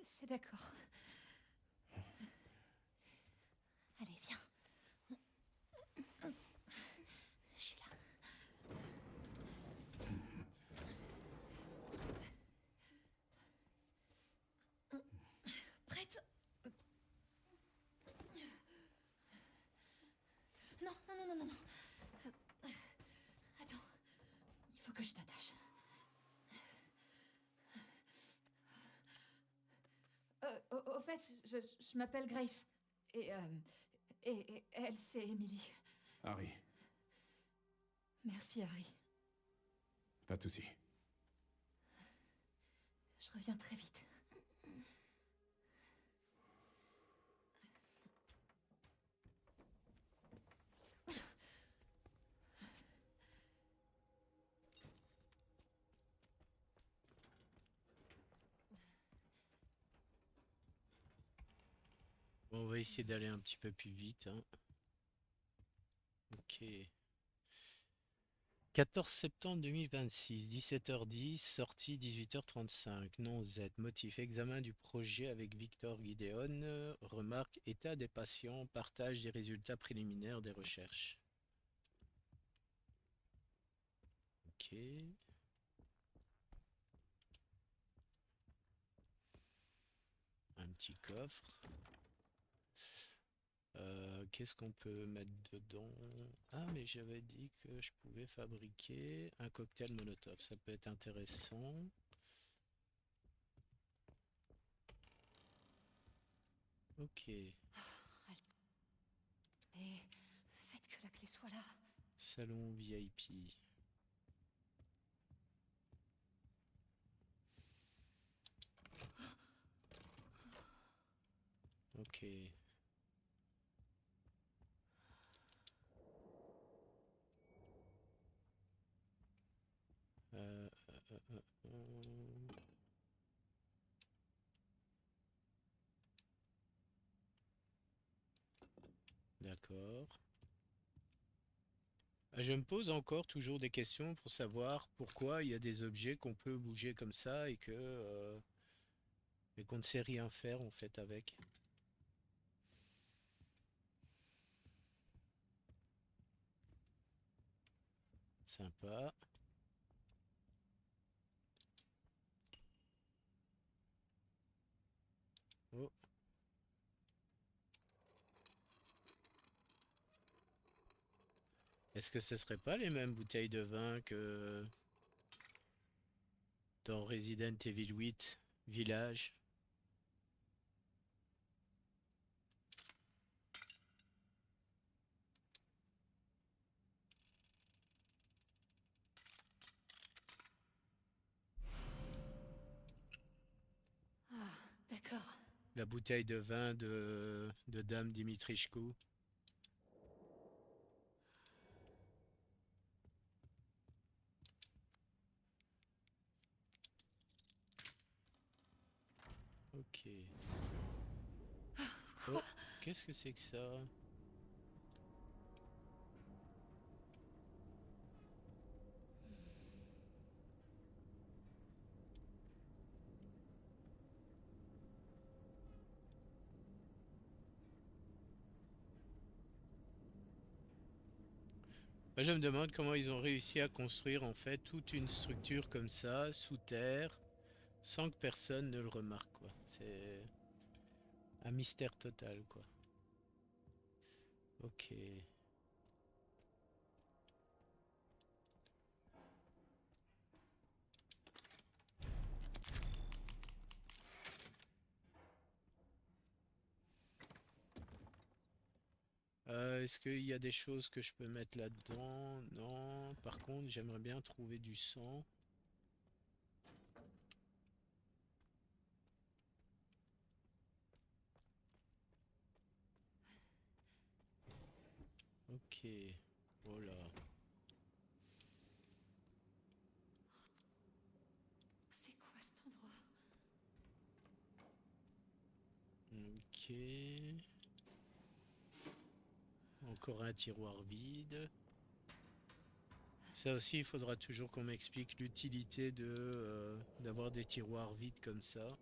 C'est d'accord. Allez, viens. Je suis là. Prête? Non, non, non, non, non, non. Attends. Il faut que je t'attache. Au fait, je m'appelle Grace. Et elle, c'est Emily. Harry, Merci, Harry. pas de soucis. Je reviens très vite. Bon, on va essayer d'aller un petit peu plus vite, hein. Ok. 14 septembre 2026, 17h10, sortie 18h35. Nom Z, motif, examen du projet avec Victor Gideon. Remarque, état des patients, partage des résultats préliminaires des recherches. Ok. Un petit coffre. Qu'est-ce qu'on peut mettre dedans? Ah, mais j'avais dit que je pouvais fabriquer un cocktail Molotov. Ça peut être intéressant. Ok. Et faites que la clé soit là. Salon VIP. Ok. Euh, euh, euh, euh. D'accord. Je me pose encore toujours des questions pour savoir pourquoi il y a des objets qu'on peut bouger comme ça et qu'on ne sait rien faire en fait avec. Sympa. Oh. Est-ce que ce serait pas les mêmes bouteilles de vin que dans Resident Evil 8 Village? Ah, d'accord. La bouteille de vin de Dame Dimitrichkou. Oh, qu'est-ce que c'est que ça? Moi, je me demande comment ils ont réussi à construire en fait toute une structure comme ça, sous terre, sans que personne ne le remarque, quoi. C'est un mystère total, quoi. Ok. Est-ce qu'il y a des choses que je peux mettre là-dedans? Non. Par contre, j'aimerais bien trouver du sang. Ok. Voilà. C'est quoi cet endroit? Ok. Encore un tiroir vide. Ça aussi, il faudra toujours qu'on m'explique l'utilité d'avoir des tiroirs vides comme ça.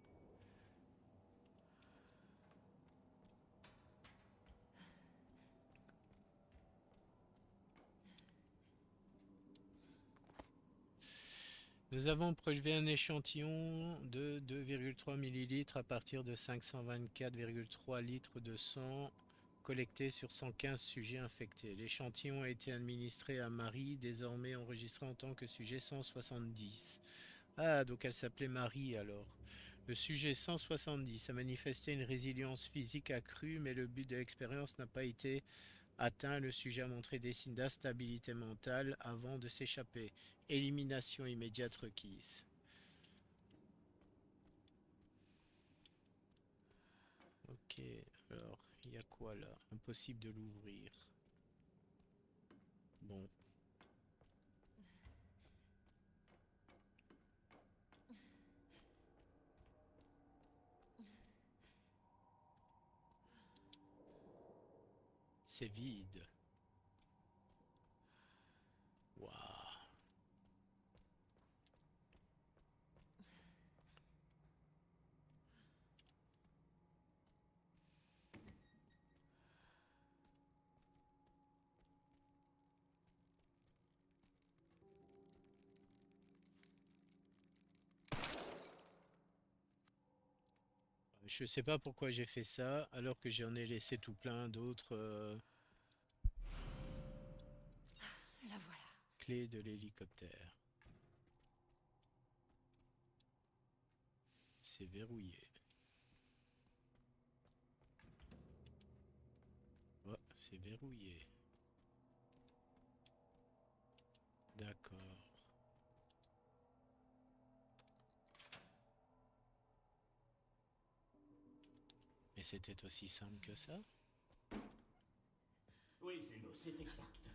Nous avons prélevé un échantillon de 2,3 millilitres à partir de 524,3 litres de sang collecté sur 115 sujets infectés. L'échantillon a été administré à Marie, désormais enregistrée en tant que sujet 170. Ah, donc elle s'appelait Marie alors. Le sujet 170 a manifesté une résilience physique accrue, mais le but de l'expérience n'a pas été atteint. Le sujet a montré des signes d'instabilité mentale avant de s'échapper. Élimination immédiate requise. Ok, alors, il y a quoi là? Impossible de l'ouvrir. Bon. C'est vide. Waouh. Je sais pas pourquoi j'ai fait ça, alors que j'en ai laissé tout plein d'autres La voilà. clés de l'hélicoptère. C'est verrouillé. Oh, c'est verrouillé. D'accord. Mais c'était aussi simple que ça? Oui, Zeno, c'est exact.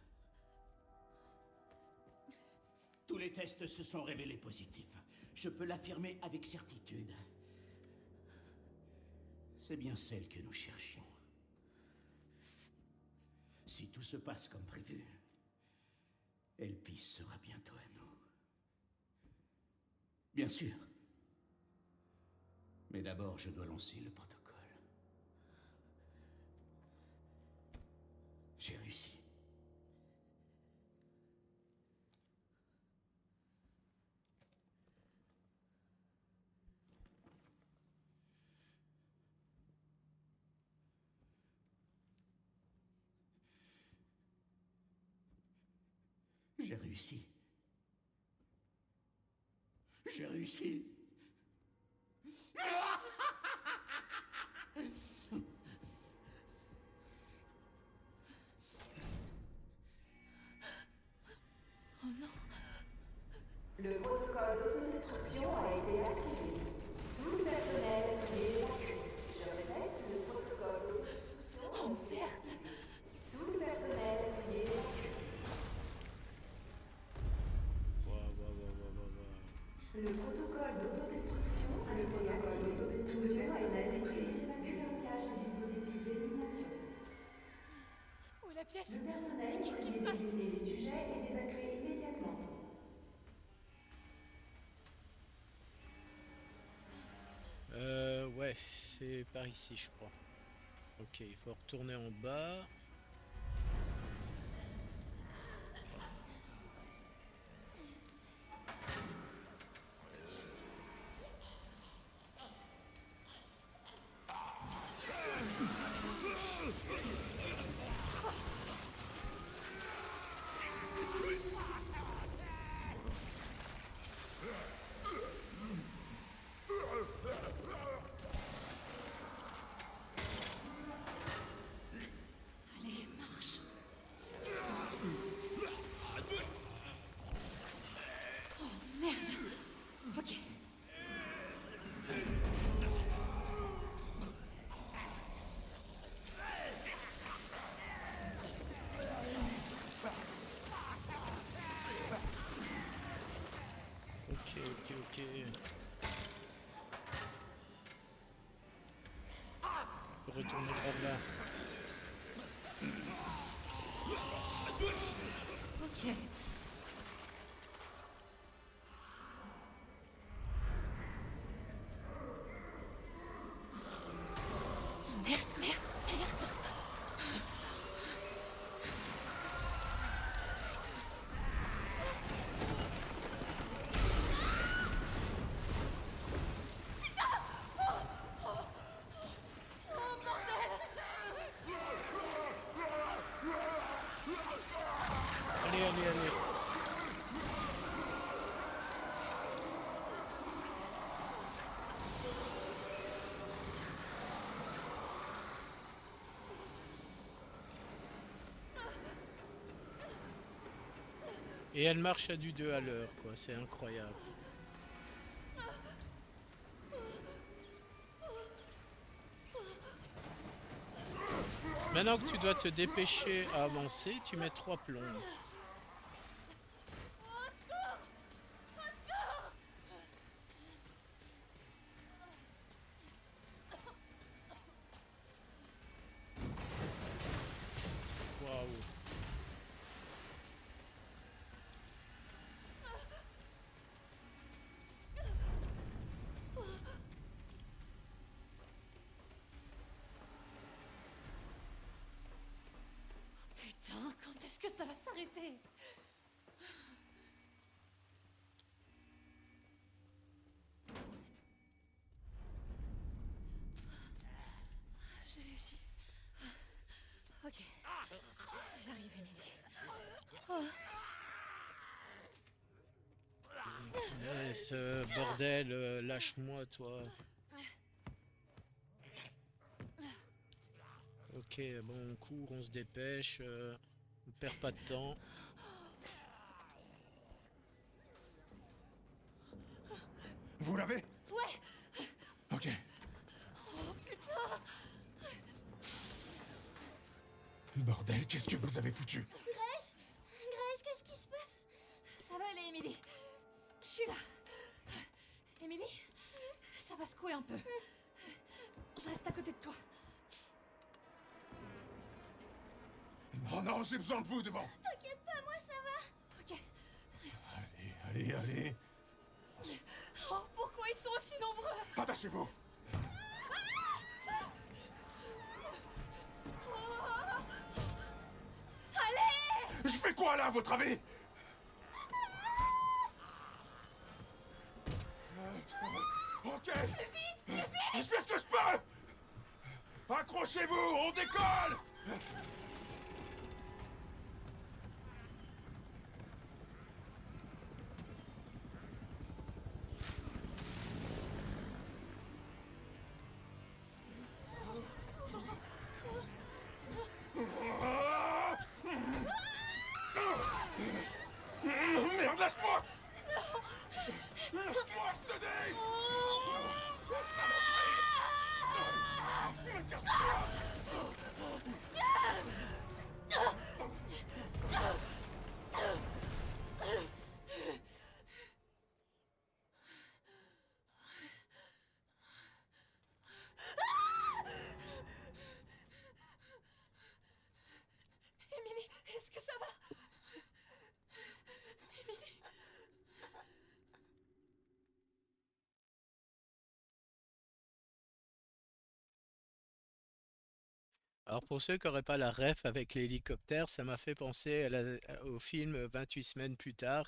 Tous les tests se sont révélés positifs. Je peux l'affirmer avec certitude. C'est bien celle que nous cherchions. Si tout se passe comme prévu, Elpis sera bientôt à nous. Bien sûr. Mais d'abord, je dois lancer le protocole. J'ai réussi. J'ai réussi. J'ai réussi. Oh non. Le protocole d'autodestruction a été activé. Tout le personnel est évacué. Je répète, le protocole d'autodestruction Oh merde. Tout le personnel est évacué. Waouh, waouh, waouh, waouh, waouh, waouh. Le protocole d'autodestruction a été activé. Tout le personnel est évacué. Du verrouillage des dispositifs la pièce. Le personnel Qu'est-ce qui se doit passe? éliminer les sujets et d'évacuer immédiatement. Ouais, c'est par ici, je crois. Ok, il faut retourner en bas. Allez, marche. Oh, merde. Ok. Ok. Faut retourner par là. Ok. Merde. Oh, bordel! Allez. Et elle marche à du 2 à l'heure, quoi. C'est incroyable. Maintenant que tu dois te dépêcher à avancer, tu mets 3 plombs. Au secours! Au secours! Waouh. Putain, quand est-ce que ça va s'arrêter? J'ai réussi. Ok. J'arrive, Emily. Ce bordel, lâche-moi, toi. Ok, bon, on court, on se dépêche, on perd pas de temps. Vous l'avez? Ouais! Ok. Oh putain! Bordel, qu'est-ce que vous avez foutu? Grace? Grace, qu'est-ce qui se passe? Ça va aller, Emily. Je suis là. Emily, ça va secouer un peu. Je reste à côté de toi. Non, j'ai besoin de vous devant. T'inquiète pas, moi ça va. Ok. Allez. Oh, pourquoi ils sont aussi nombreux? Attachez-vous. Allez! Je fais quoi là, à votre avis? Ok. Je fais ce que je peux. Accrochez-vous, on décolle. Merde, lâche-moi! Lâche-moi, je te dis! Saloperie! Mais casse-toi! Alors pour ceux qui n'auraient pas la ref avec l'hélicoptère, ça m'a fait penser au film 28 semaines plus tard.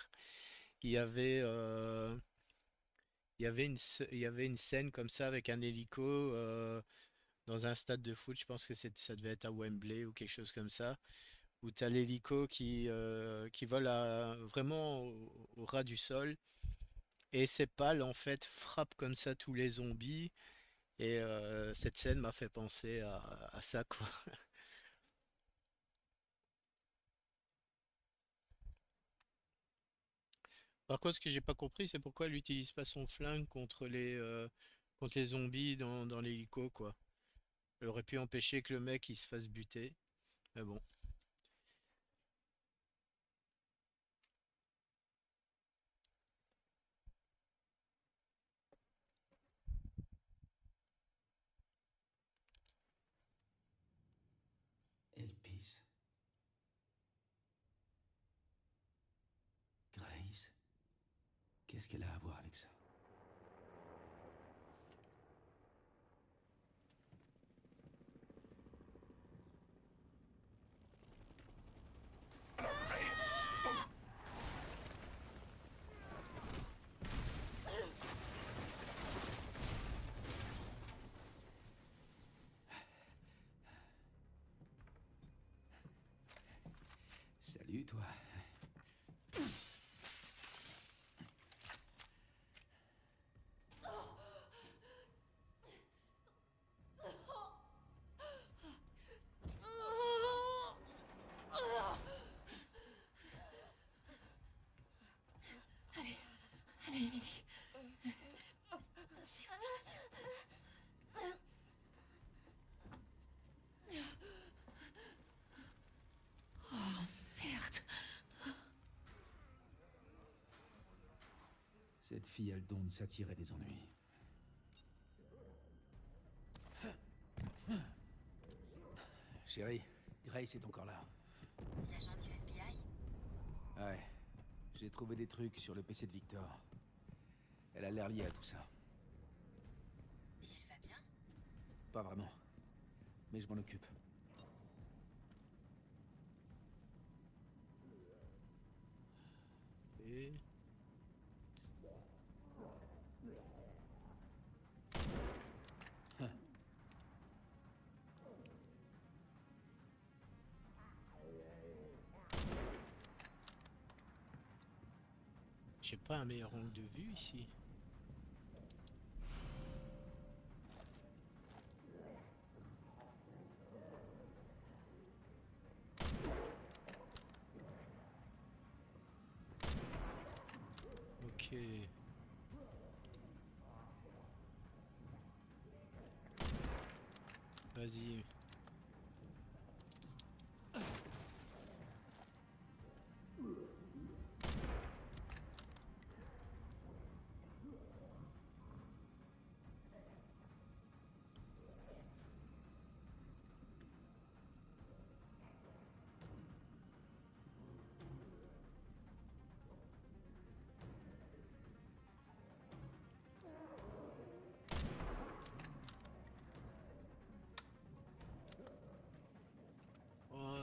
Il y avait, il y avait une scène comme ça avec un hélico dans un stade de foot. Je pense que ça devait être à Wembley ou quelque chose comme ça, où tu as l'hélico qui vole vraiment au ras du sol. Et ses pales en fait frappent comme ça tous les zombies. Et cette scène m'a fait penser à ça, quoi. Par contre, ce que j'ai pas compris, c'est pourquoi elle n'utilise pas son flingue contre les zombies dans l'hélico, quoi. Elle aurait pu empêcher que le mec il se fasse buter. Mais bon. Elpis. Grace. Qu'est-ce qu'elle a à voir avec ça? Salut, toi. Allez, allez, Émilie. C'est merde. Cette fille a le don de s'attirer des ennuis. Chérie, Grace est encore là. L'agent du FBI? Ouais. J'ai trouvé des trucs sur le PC de Victor. Elle a l'air liée à tout ça. Et elle va bien? Pas vraiment. Mais je m'en occupe. Et j'ai pas un meilleur angle de vue ici. Ok. Vas-y.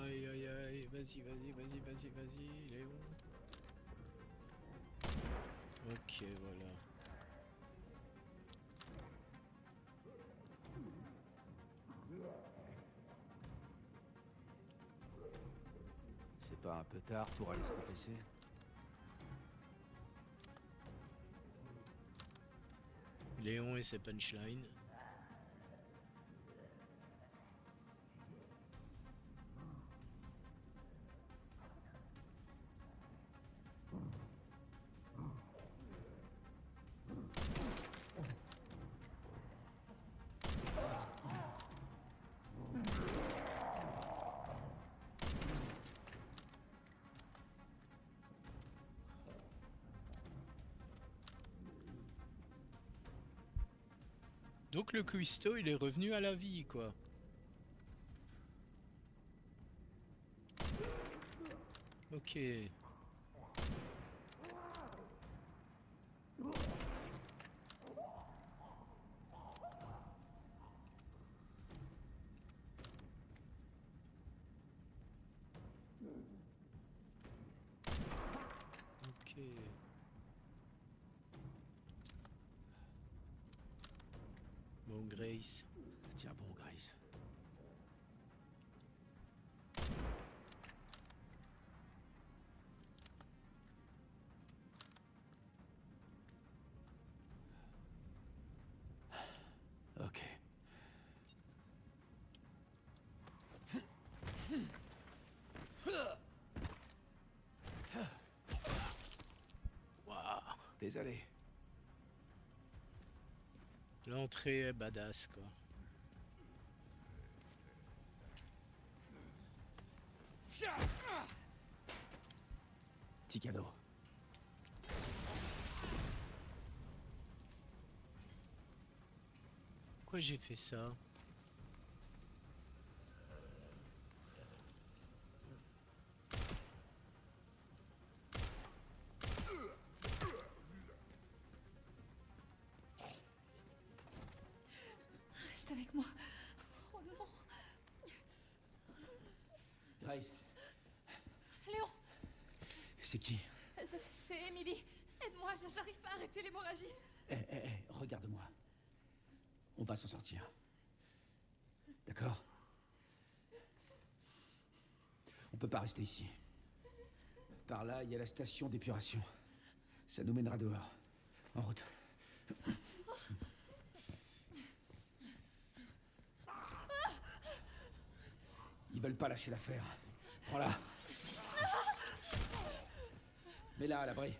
Aïe aïe aïe, vas-y, vas-y, vas-y, vas-y, vas-y, il est où? Ok, voilà. C'est pas un peu tard pour aller se confesser? Léon et ses punchlines. Donc le cuistot, il est revenu à la vie, quoi. Ok. bon, Grace. Tiens bon, Grace. Ok. Waouh. Désolé. L'entrée est badass, quoi. Petit cadeau. Pourquoi j'ai fait ça? Reste avec moi. Oh non. Grace, Léon, c'est qui? c'est Emily. Aide-moi, j'arrive pas à arrêter l'hémorragie. Regarde-moi. On va s'en sortir. D'accord? On peut pas rester ici. Par là, il y a la station d'épuration. Ça nous mènera dehors. En route. Ils veulent pas lâcher l'affaire. Prends-la. Mets-la à l'abri.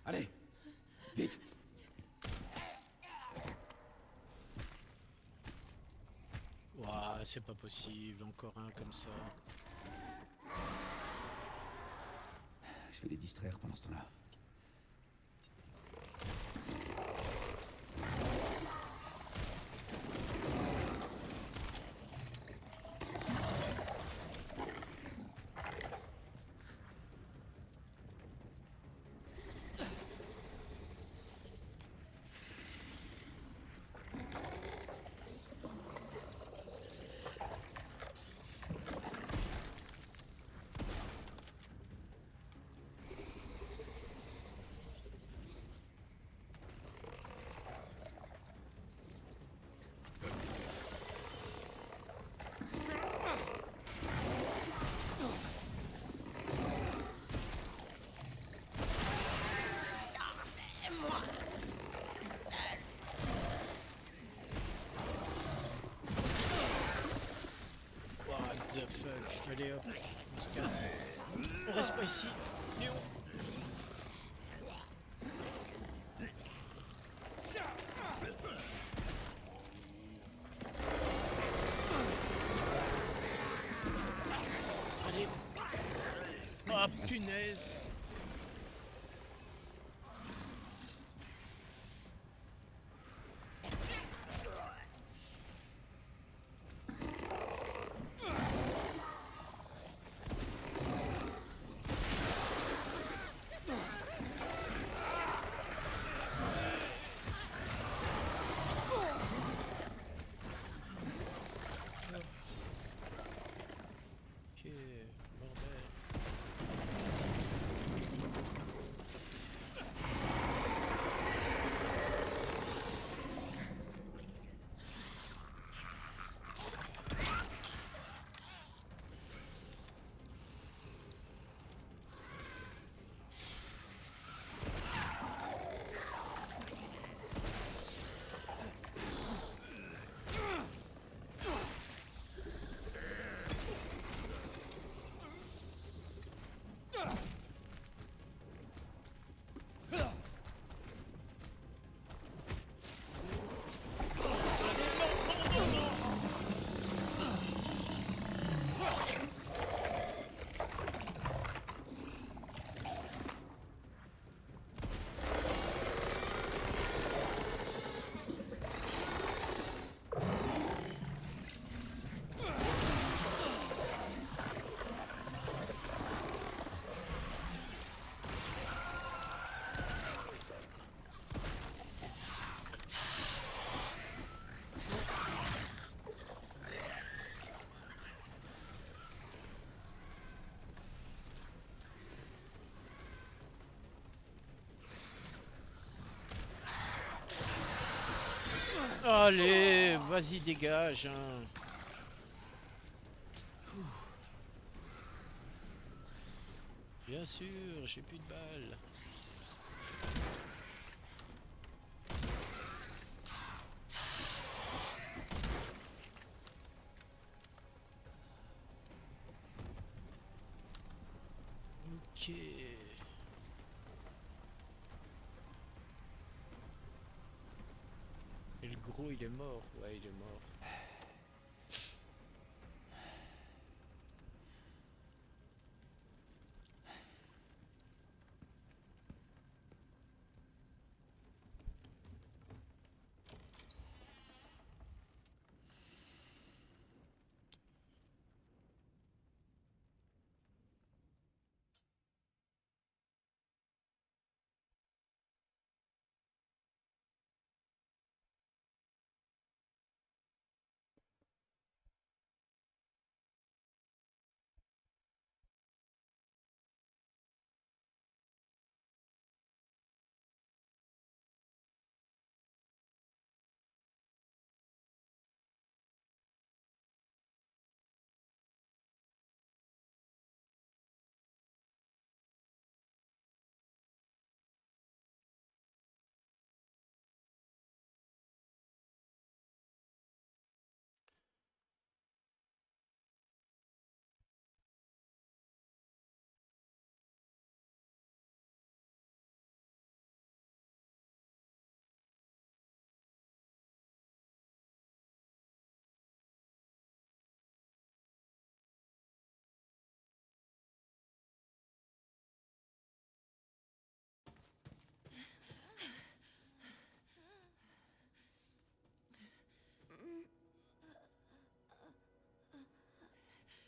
Allez, vite. Waouh, c'est pas possible, encore un comme ça. Je vais les distraire pendant ce temps-là. What the fuck? Allez hop, on se casse. On reste pas ici. Léon. Allez. Oh punaise. Ok, bordel. Allez, vas-y, dégage, hein. Bien sûr, j'ai plus de balles. Ok. Et le gros, il est mort. Ouais, il est mort.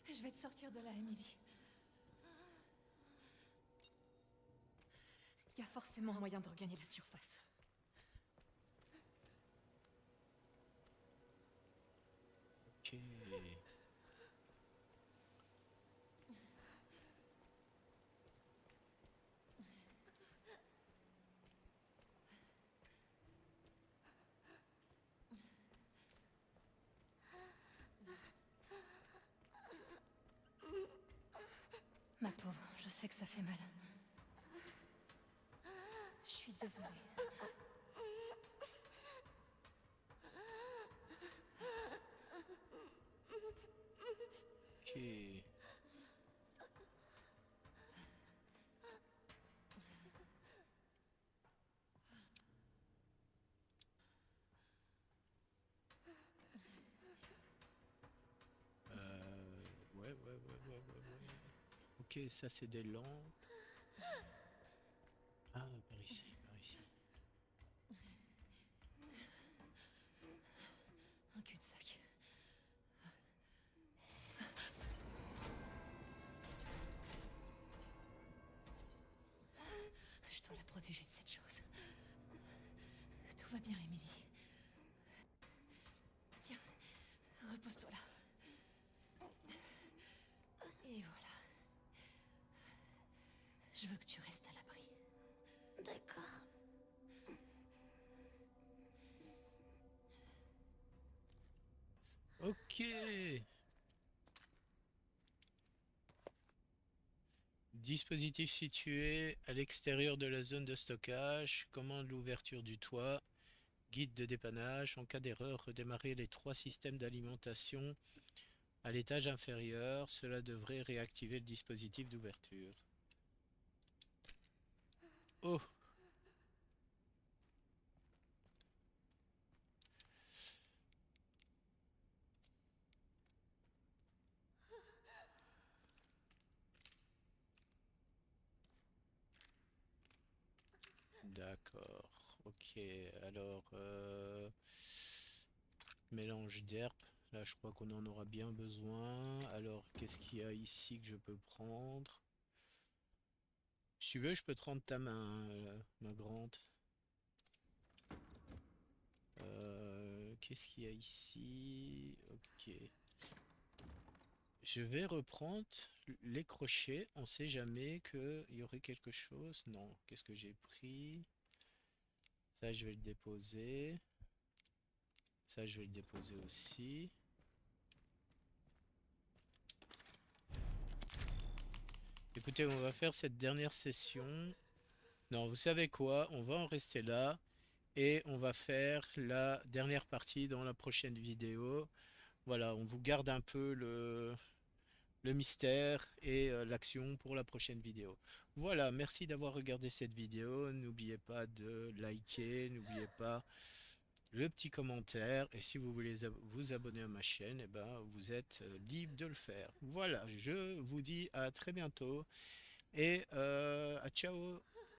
Je vais te sortir de là, Emily. Il y a forcément un moyen de regagner la surface. Ok. Ma pauvre, je sais que ça fait mal. Je suis désolée. Ok. Ouais. Ok, ça c'est des lampes. Ah, par ici, par ici. Un cul-de-sac. Je dois la protéger de cette chose. Tout va bien, Emily. Tiens, repose-toi là. Et voilà. Je veux que tu restes à l'abri. D'accord. Ok. Dispositif situé à l'extérieur de la zone de stockage. Commande l'ouverture du toit. Guide de dépannage. En cas d'erreur, redémarrer les 3 systèmes d'alimentation à l'étage inférieur. Cela devrait réactiver le dispositif d'ouverture. Oh! D'accord. Ok. Alors, mélange d'herbes. Là, je crois qu'on en aura bien besoin. Alors, qu'est-ce qu'il y a ici que je peux prendre? Si tu veux, je peux te rendre ta main, ma grande. Qu'est-ce qu'il y a ici? Ok. Je vais reprendre les crochets. On sait jamais qu'il y aurait quelque chose. Non. Qu'est-ce que j'ai pris? Ça, je vais le déposer. Ça, je vais le déposer aussi. Écoutez, on va faire cette dernière session. Non, vous savez quoi? On va en rester là. Et on va faire la dernière partie dans la prochaine vidéo. Voilà, on vous garde un peu le mystère et l'action pour la prochaine vidéo. Voilà, merci d'avoir regardé cette vidéo. N'oubliez pas de liker, n'oubliez pas le petit commentaire. Et si vous voulez vous abonner à ma chaîne, eh ben, vous êtes libre de le faire. Voilà, je vous dis à très bientôt et à ciao.